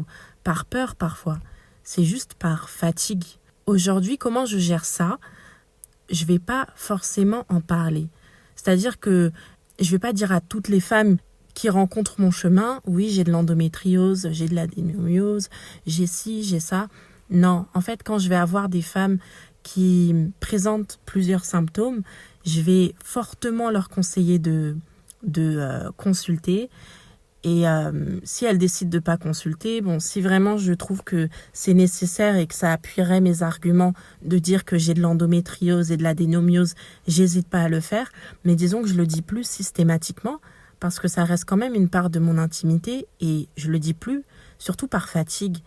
par peur parfois. C'est juste par fatigue. Aujourd'hui, comment je gère ça? Je vais pas forcément en parler. C'est-à-dire que je vais pas dire à toutes les femmes qui rencontrent mon chemin, oui, j'ai de l'endométriose, j'ai de l'adénomiose, j'ai ci, j'ai ça. Non, en fait, quand je vais avoir des femmes qui présentent plusieurs symptômes, je vais fortement leur conseiller de consulter. Et si elles décident de ne pas consulter, bon, si vraiment je trouve que c'est nécessaire et que ça appuierait mes arguments de dire que j'ai de l'endométriose et de l'adénomiose, j'hésite pas à le faire. Mais disons que je le dis plus systématiquement parce que ça reste quand même une part de mon intimité et je le dis plus, surtout par fatigue.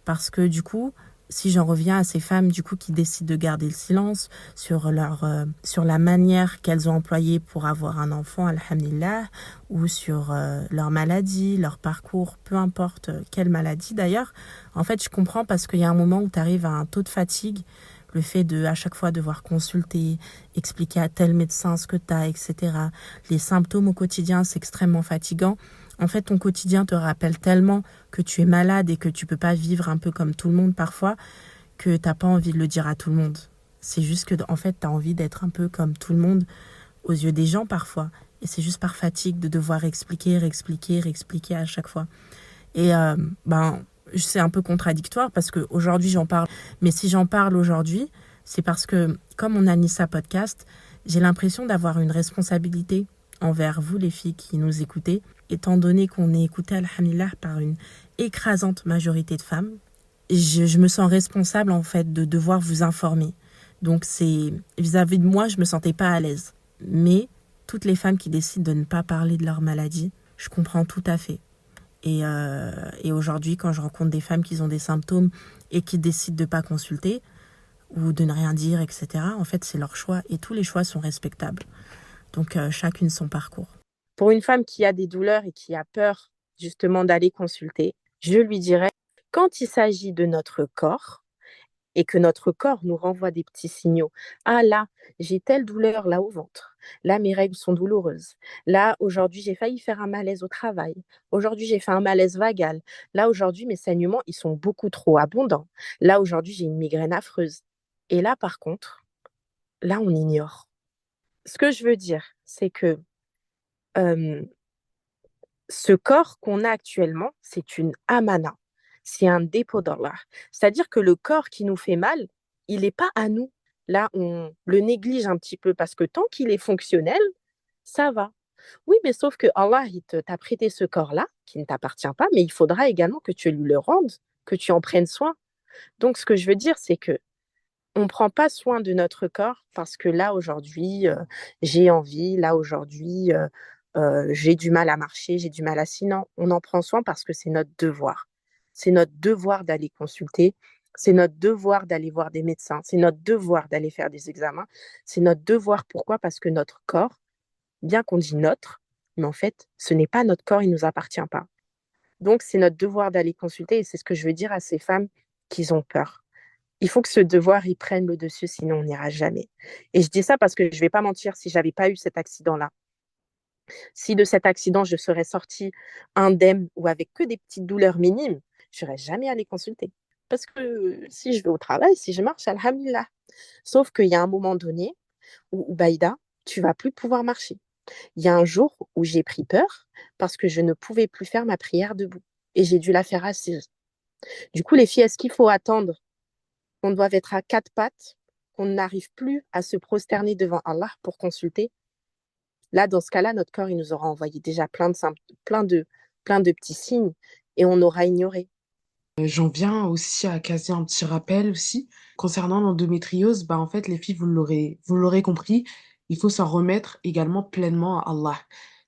Parce que du coup, si j'en reviens à ces femmes du coup qui décident de garder le silence sur la manière qu'elles ont employée pour avoir un enfant, alhamdulillah, ou sur leur maladie, leur parcours, peu importe quelle maladie d'ailleurs, en fait je comprends parce qu'il y a un moment où tu arrives à un taux de fatigue, le fait de à chaque fois devoir consulter, expliquer à tel médecin ce que tu as, etc. Les symptômes au quotidien, c'est extrêmement fatigant. En fait, ton quotidien te rappelle tellement que tu es malade et que tu peux pas vivre un peu comme tout le monde parfois, que t'as pas envie de le dire à tout le monde. C'est juste que, en fait, t'as envie d'être un peu comme tout le monde aux yeux des gens parfois. Et c'est juste par fatigue de devoir expliquer, réexpliquer, réexpliquer à chaque fois. Et c'est un peu contradictoire parce qu'aujourd'hui j'en parle. Mais si j'en parle aujourd'hui, c'est parce que, comme on a Nissa Podcast, j'ai l'impression d'avoir une responsabilité envers vous les filles qui nous écoutez, étant donné qu'on est écouté, alhamdulillah, par une écrasante majorité de femmes. Je me sens responsable en fait de devoir vous informer. Donc c'est vis-à-vis de moi, je me sentais pas à l'aise. Mais toutes les femmes qui décident de ne pas parler de leur maladie, je comprends tout à fait. Et aujourd'hui, quand je rencontre des femmes qui ont des symptômes et qui décident de ne pas consulter ou de ne rien dire, etc., en fait, c'est leur choix et tous les choix sont respectables. Donc, chacune son parcours. Pour une femme qui a des douleurs et qui a peur justement d'aller consulter, je lui dirais, quand il s'agit de notre corps et que notre corps nous renvoie des petits signaux, ah là, j'ai telle douleur là au ventre, là mes règles sont douloureuses, là aujourd'hui j'ai failli faire un malaise au travail, aujourd'hui j'ai fait un malaise vagal, là aujourd'hui mes saignements ils sont beaucoup trop abondants, là aujourd'hui j'ai une migraine affreuse. Et là par contre, là on ignore. Ce que je veux dire, c'est que euh, ce corps qu'on a actuellement, c'est une amana, c'est un dépôt d'Allah. C'est-à-dire que le corps qui nous fait mal, il n'est pas à nous. Là, on le néglige un petit peu parce que tant qu'il est fonctionnel, ça va. Oui, mais sauf que Allah, t'a prêté ce corps-là, qui ne t'appartient pas, mais il faudra également que tu lui le rendes, que tu en prennes soin. Donc, ce que je veux dire, c'est que on ne prend pas soin de notre corps parce que là, aujourd'hui, j'ai envie, là, aujourd'hui, j'ai du mal à marcher, j'ai du mal à sinon. On en prend soin parce que c'est notre devoir. C'est notre devoir d'aller consulter, c'est notre devoir d'aller voir des médecins, c'est notre devoir d'aller faire des examens, c'est notre devoir. Pourquoi? Parce que notre corps, bien qu'on dit notre, mais en fait, ce n'est pas notre corps, il ne nous appartient pas. Donc, c'est notre devoir d'aller consulter et c'est ce que je veux dire à ces femmes qui ont peur. Il faut que ce devoir, il prenne le dessus, sinon on n'ira jamais. Et je dis ça parce que je ne vais pas mentir, si j'avais pas eu cet accident-là, si de cet accident, je serais sortie indemne ou avec que des petites douleurs minimes, je n'aurais jamais allé consulter. Parce que si je vais au travail, si je marche, alhamdulillah. Sauf qu'il y a un moment donné où Baïda, tu vas plus pouvoir marcher. Il y a un jour où j'ai pris peur parce que je ne pouvais plus faire ma prière debout. Et j'ai dû la faire assise. Du coup, les filles, est-ce qu'il faut attendre qu'on doit être à quatre pattes, qu'on n'arrive plus à se prosterner devant Allah pour consulter? Là, dans ce cas-là, notre corps, il nous aura envoyé déjà plein de petits signes et on aura ignoré. J'en viens aussi à caser un petit rappel aussi. Concernant l'endométriose, bah, en fait, les filles, vous l'aurez compris, il faut s'en remettre également pleinement à Allah.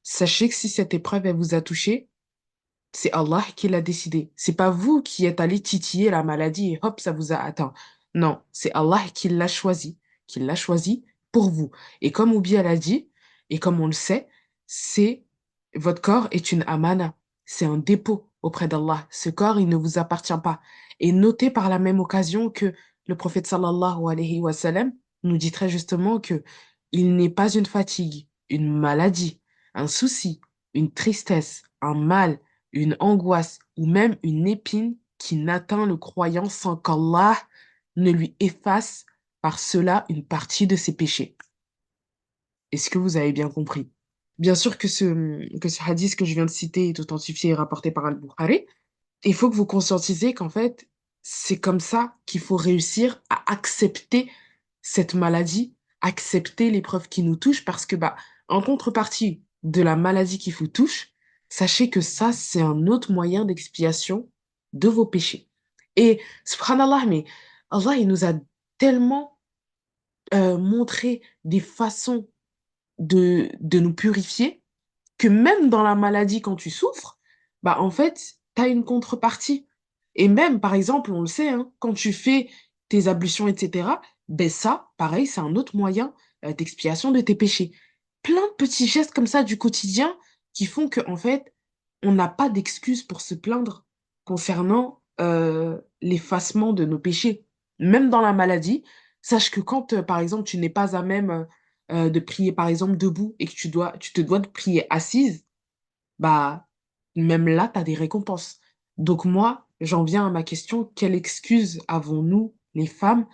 Sachez que si cette épreuve, elle vous a touché, c'est Allah qui l'a décidé. C'est pas vous qui êtes allé titiller la maladie et hop, ça vous a atteint. Non, c'est Allah qui l'a choisi pour vous. Et comme Oubi elle a dit, et comme on le sait, c'est votre corps est une amana, c'est un dépôt auprès d'Allah. Ce corps, il ne vous appartient pas. Et notez par la même occasion que le prophète sallallahu alayhi wa sallam nous dit très justement que il n'est pas une fatigue, une maladie, un souci, une tristesse, un mal, une angoisse ou même une épine qui n'atteint le croyant sans qu'Allah ne lui efface par cela une partie de ses péchés. Est-ce que vous avez bien compris? Bien sûr que ce hadith que je viens de citer est authentifié et rapporté par Al-Bukhari. Il faut que vous conscientisez qu'en fait, c'est comme ça qu'il faut réussir à accepter cette maladie, accepter l'épreuve qui nous touche, parce que, bah, en contrepartie de la maladie qui vous touche, sachez que ça, c'est un autre moyen d'expiation de vos péchés. Et, subhanallah, mais Allah, il nous a tellement montré des façons de nous purifier que même dans la maladie, quand tu souffres, bah, en fait, tu as une contrepartie. Et même, par exemple, on le sait, hein, quand tu fais tes ablutions, etc., ben ça, pareil, c'est un autre moyen d'expiation de tes péchés. Plein de petits gestes comme ça du quotidien qui font que, en fait, on n'a pas d'excuse pour se plaindre concernant l'effacement de nos péchés. Même dans la maladie, sache que quand, par exemple, tu n'es pas à même de prier, par exemple, debout et que tu te dois de prier assise, bah, même là, tu as des récompenses. Donc moi, j'en viens à ma question, quelle excuse avons-nous, les femmes,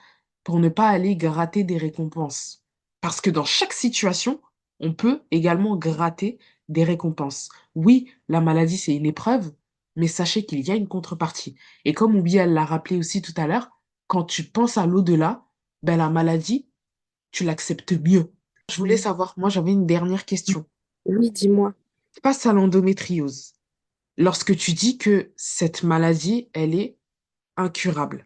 pour ne pas aller gratter des récompenses? Parce que dans chaque situation, on peut également gratter des récompenses. Oui, la maladie, c'est une épreuve, mais sachez qu'il y a une contrepartie. Et comme Oubi, elle l'a rappelé aussi tout à l'heure, quand tu penses à l'au-delà, ben la maladie, tu l'acceptes mieux. Je voulais savoir, moi j'avais une dernière question. Oui, dis-moi. Face à l'endométriose, lorsque tu dis que cette maladie, elle est incurable,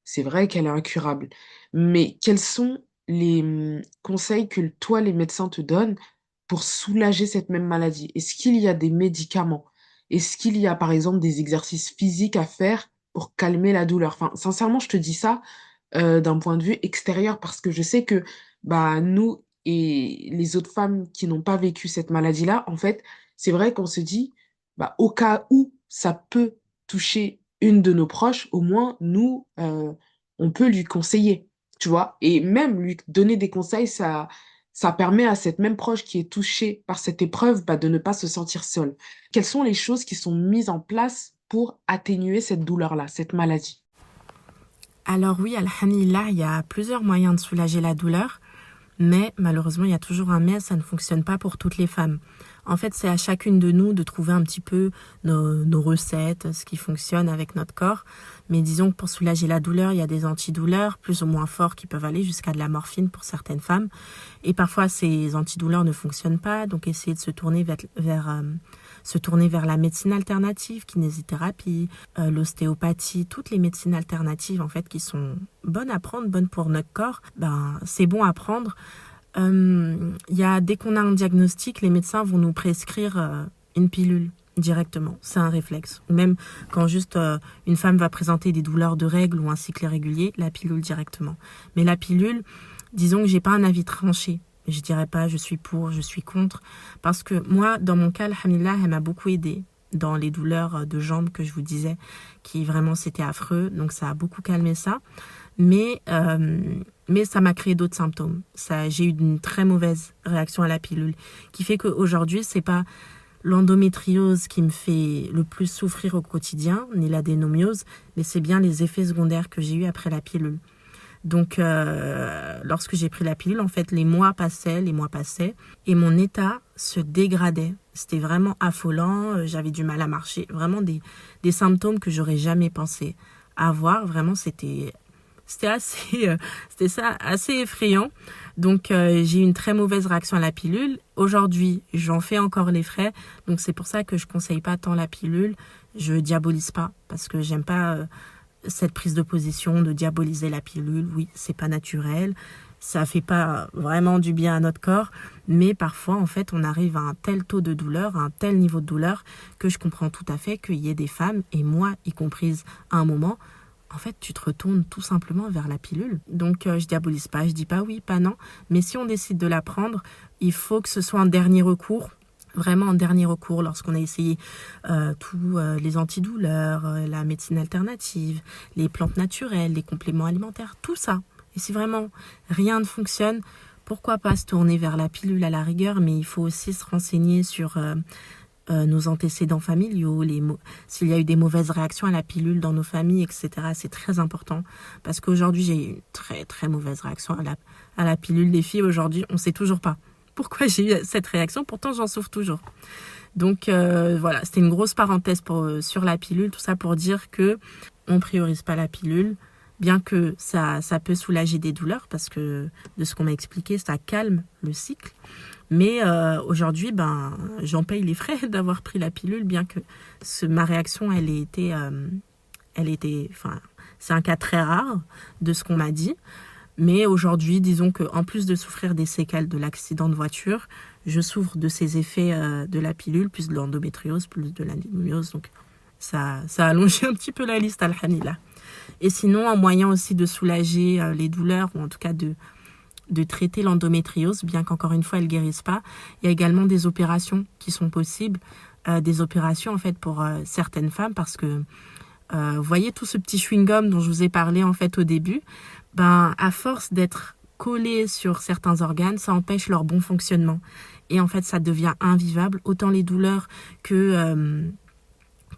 c'est vrai qu'elle est incurable, mais quels sont les conseils que toi, les médecins te donnent pour soulager cette même maladie? Est-ce qu'il y a des médicaments? Est-ce qu'il y a, par exemple, des exercices physiques à faire pour calmer la douleur? Enfin, sincèrement, je te dis ça d'un point de vue extérieur parce que je sais que bah, nous et les autres femmes qui n'ont pas vécu cette maladie-là, en fait, c'est vrai qu'on se dit, bah, au cas où ça peut toucher une de nos proches, au moins, nous, on peut lui conseiller, tu vois. Et même lui donner des conseils, ça permet à cette même proche qui est touchée par cette épreuve, bah, de ne pas se sentir seule. Quelles sont les choses qui sont mises en place pour atténuer cette douleur-là, cette maladie? Alors oui, alhamdulillah, il y a plusieurs moyens de soulager la douleur, mais malheureusement, il y a toujours un mais, ça ne fonctionne pas pour toutes les femmes. En fait, c'est à chacune de nous de trouver un petit peu nos recettes, ce qui fonctionne avec notre corps. Mais disons que pour soulager la douleur, il y a des antidouleurs plus ou moins forts qui peuvent aller jusqu'à de la morphine pour certaines femmes. Et parfois, ces antidouleurs ne fonctionnent pas, donc essayez de se tourner vers la médecine alternative, kinésithérapie, l'ostéopathie, toutes les médecines alternatives en fait qui sont bonnes à prendre, bonnes pour notre corps. Ben c'est bon à prendre. Dès qu'on a un diagnostic, les médecins vont nous prescrire une pilule directement. C'est un réflexe. Ou même quand juste une femme va présenter des douleurs de règles ou un cycle irrégulier, la pilule directement. Mais la pilule, disons que j'ai pas un avis tranché. Je dirais pas je suis pour, je suis contre. Parce que moi, dans mon cas, alhamdulillah, elle m'a beaucoup aidée dans les douleurs de jambes que je vous disais, qui vraiment c'était affreux. Donc ça a beaucoup calmé ça. Mais ça m'a créé d'autres symptômes. J'ai eu une très mauvaise réaction à la pilule, qui fait qu'aujourd'hui, c'est pas l'endométriose qui me fait le plus souffrir au quotidien, ni l'adénomiose, mais c'est bien les effets secondaires que j'ai eu après la pilule. Donc, lorsque j'ai pris la pilule, en fait, les mois passaient, et mon état se dégradait. C'était vraiment affolant, j'avais du mal à marcher, vraiment des symptômes que j'aurais jamais pensé avoir. Vraiment, c'était assez effrayant. Donc, j'ai eu une très mauvaise réaction à la pilule. Aujourd'hui, j'en fais encore les frais. Donc, c'est pour ça que je conseille pas tant la pilule. Je diabolise pas parce que j'aime pas cette prise de position de diaboliser la pilule. Oui, c'est pas naturel. Ça fait pas vraiment du bien à notre corps, mais parfois, en fait, on arrive à un tel taux de douleur, à un tel niveau de douleur, que je comprends tout à fait qu'il y ait des femmes, et moi y comprise à un moment, en fait, tu te retournes tout simplement vers la pilule. Donc, je diabolise pas, je dis pas oui, pas non, mais si on décide de la prendre, il faut que ce soit un dernier recours. Vraiment en dernier recours, lorsqu'on a essayé tous les antidouleurs, la médecine alternative, les plantes naturelles, les compléments alimentaires, tout ça. Et si vraiment rien ne fonctionne, pourquoi pas se tourner vers la pilule à la rigueur, mais il faut aussi se renseigner sur nos antécédents familiaux, s'il y a eu des mauvaises réactions à la pilule dans nos familles, etc. C'est très important parce qu'aujourd'hui, j'ai eu une très très mauvaise réaction à la pilule. Les filles, aujourd'hui, on ne sait toujours pas pourquoi j'ai eu cette réaction, pourtant j'en souffre toujours. Donc voilà, c'était une grosse parenthèse sur la pilule, tout ça pour dire que on priorise pas la pilule, bien que ça peut soulager des douleurs, parce que de ce qu'on m'a expliqué, ça calme le cycle. Mais aujourd'hui, j'en paye les frais d'avoir pris la pilule, bien que ma réaction, c'est un cas très rare de ce qu'on m'a dit. Mais aujourd'hui, disons qu'en plus de souffrir des séquelles de l'accident de voiture, je souffre de ces effets de la pilule, plus de l'endométriose, plus de l'adenomyose. Donc ça a allongé un petit peu la liste, alhamdoulilah. Et sinon, un moyen aussi de soulager les douleurs, ou en tout cas de traiter l'endométriose, bien qu'encore une fois, elle ne guérisse pas. Il y a également des opérations qui sont possibles, des opérations en fait pour certaines femmes, parce que vous voyez tout ce petit chewing-gum dont je vous ai parlé en fait au début, à force d'être collé sur certains organes, ça empêche leur bon fonctionnement. Et en fait, ça devient invivable, autant les douleurs que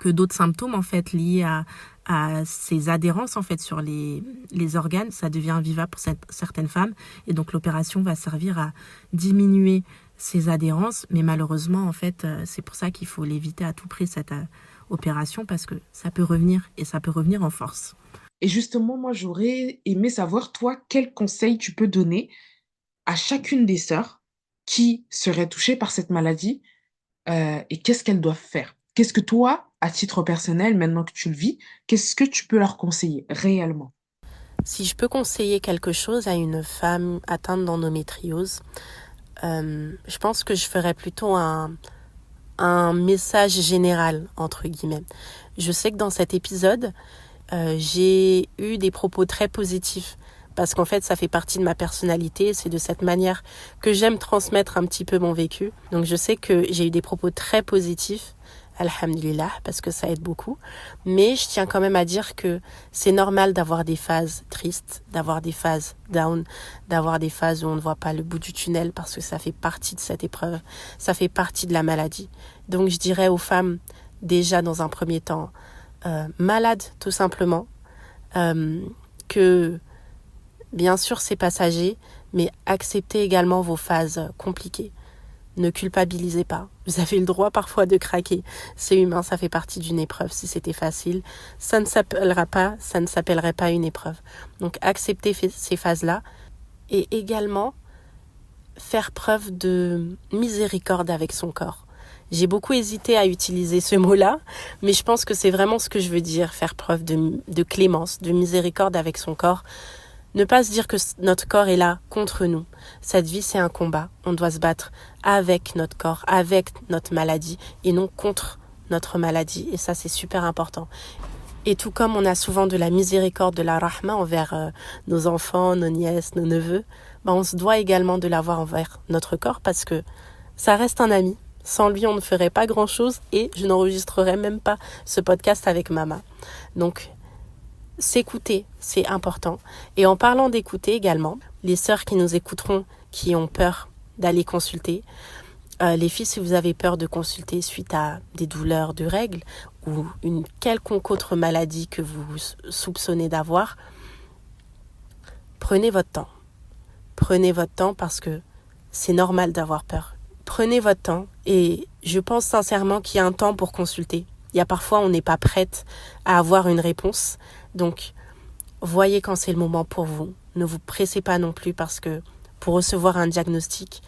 d'autres symptômes en fait liés à ces adhérences en fait sur les organes, ça devient invivable pour certaines femmes. Et donc l'opération va servir à diminuer ces adhérences, mais malheureusement en fait, c'est pour ça qu'il faut l'éviter à tout prix cette opération, parce que ça peut revenir, et ça peut revenir en force. Et justement, moi, j'aurais aimé savoir, toi, quels conseils tu peux donner à chacune des sœurs qui seraient touchées par cette maladie et qu'est-ce qu'elles doivent faire? Qu'est-ce que toi, à titre personnel, maintenant que tu le vis, qu'est-ce que tu peux leur conseiller réellement? Si je peux conseiller quelque chose à une femme atteinte d'endométriose, je pense que je ferais plutôt un message général, entre guillemets. Je sais que dans cet épisode, j'ai eu des propos très positifs, parce qu'en fait, ça fait partie de ma personnalité. C'est de cette manière que j'aime transmettre un petit peu mon vécu. Donc, je sais que j'ai eu des propos très positifs, alhamdulillah, parce que ça aide beaucoup. Mais je tiens quand même à dire que c'est normal d'avoir des phases tristes, d'avoir des phases down, d'avoir des phases où on ne voit pas le bout du tunnel, parce que ça fait partie de cette épreuve, ça fait partie de la maladie. Donc, je dirais aux femmes, déjà dans un premier temps, malades tout simplement, que bien sûr c'est passager, mais acceptez également vos phases compliquées. Ne culpabilisez pas, vous avez le droit parfois de craquer, c'est humain, ça fait partie d'une épreuve. Si c'était facile, ça ne s'appellerait pas une épreuve. Donc acceptez ces phases-là, et également faire preuve de miséricorde avec son corps. J'ai beaucoup hésité à utiliser ce mot-là, mais je pense que c'est vraiment ce que je veux dire, faire preuve de clémence, de miséricorde avec son corps. Ne pas se dire que notre corps est là contre nous. Cette vie, c'est un combat. On doit se battre avec notre corps, avec notre maladie, et non contre notre maladie. Et ça, c'est super important. Et tout comme on a souvent de la miséricorde, de la rahma envers nos enfants, nos nièces, nos neveux, on se doit également de l'avoir envers notre corps, parce que ça reste un ami. Sans lui, on ne ferait pas grand-chose, et je n'enregistrerais même pas ce podcast avec Mama. Donc, s'écouter, c'est important. Et en parlant d'écouter également, les sœurs qui nous écouteront, qui ont peur d'aller consulter, les filles, si vous avez peur de consulter suite à des douleurs de règles ou une quelconque autre maladie que vous soupçonnez d'avoir, prenez votre temps. Prenez votre temps, parce que c'est normal d'avoir peur. Prenez votre temps, et je pense sincèrement qu'il y a un temps pour consulter. Il y a parfois, on n'est pas prête à avoir une réponse. Donc, voyez quand c'est le moment pour vous. Ne vous pressez pas non plus, parce que pour recevoir un diagnostic,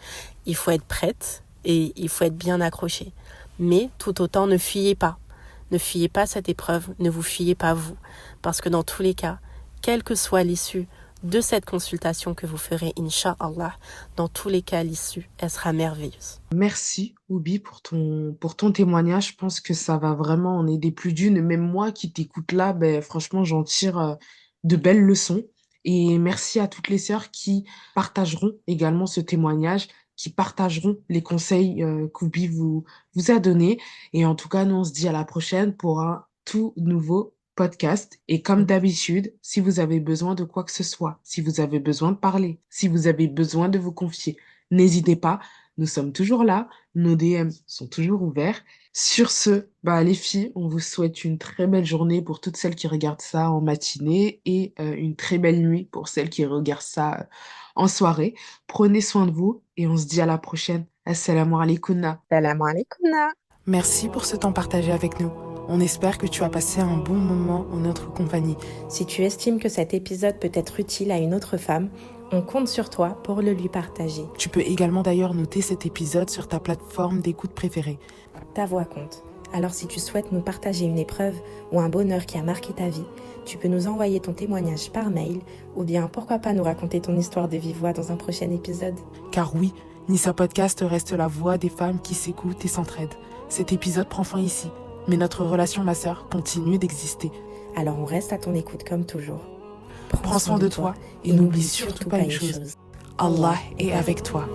il faut être prête et il faut être bien accroché. Mais tout autant, ne fuyez pas. Ne fuyez pas cette épreuve, ne vous fuyez pas vous, parce que dans tous les cas, quelle que soit l'issue de cette consultation que vous ferez, Inch'Allah, dans tous les cas, l'issue, elle sera merveilleuse. Merci, Oubi, pour ton témoignage. Je pense que ça va vraiment en aider plus d'une. Même moi qui t'écoute là, ben, franchement, j'en tire de belles leçons. Et merci à toutes les sœurs qui partageront également ce témoignage, qui partageront les conseils qu'Oubi vous a donnés. Et en tout cas, nous, on se dit à la prochaine pour un tout nouveau podcast. Et comme d'habitude, si vous avez besoin de quoi que ce soit, si vous avez besoin de parler, si vous avez besoin de vous confier, n'hésitez pas. Nous sommes toujours là, nos DM sont toujours ouverts. Sur ce, bah, les filles, on vous souhaite une très belle journée pour toutes celles qui regardent ça en matinée et une très belle nuit pour celles qui regardent ça en soirée. Prenez soin de vous et on se dit à la prochaine. Assalamu alaikum. Salam alaikum. Merci pour ce temps partagé avec nous. On espère que tu as passé un bon moment en notre compagnie. Si tu estimes que cet épisode peut être utile à une autre femme, on compte sur toi pour le lui partager. Tu peux également d'ailleurs noter cet épisode sur ta plateforme d'écoute préférée. Ta voix compte. Alors si tu souhaites nous partager une épreuve ou un bonheur qui a marqué ta vie, tu peux nous envoyer ton témoignage par mail ou bien pourquoi pas nous raconter ton histoire de vive voix dans un prochain épisode. Car oui, Nissa Podcast reste la voix des femmes qui s'écoutent et s'entraident. Cet épisode prend fin ici, mais notre relation, ma sœur, continue d'exister. Alors on reste à ton écoute comme toujours. Prends soin de toi et n'oublie surtout pas une chose. Allah est avec toi.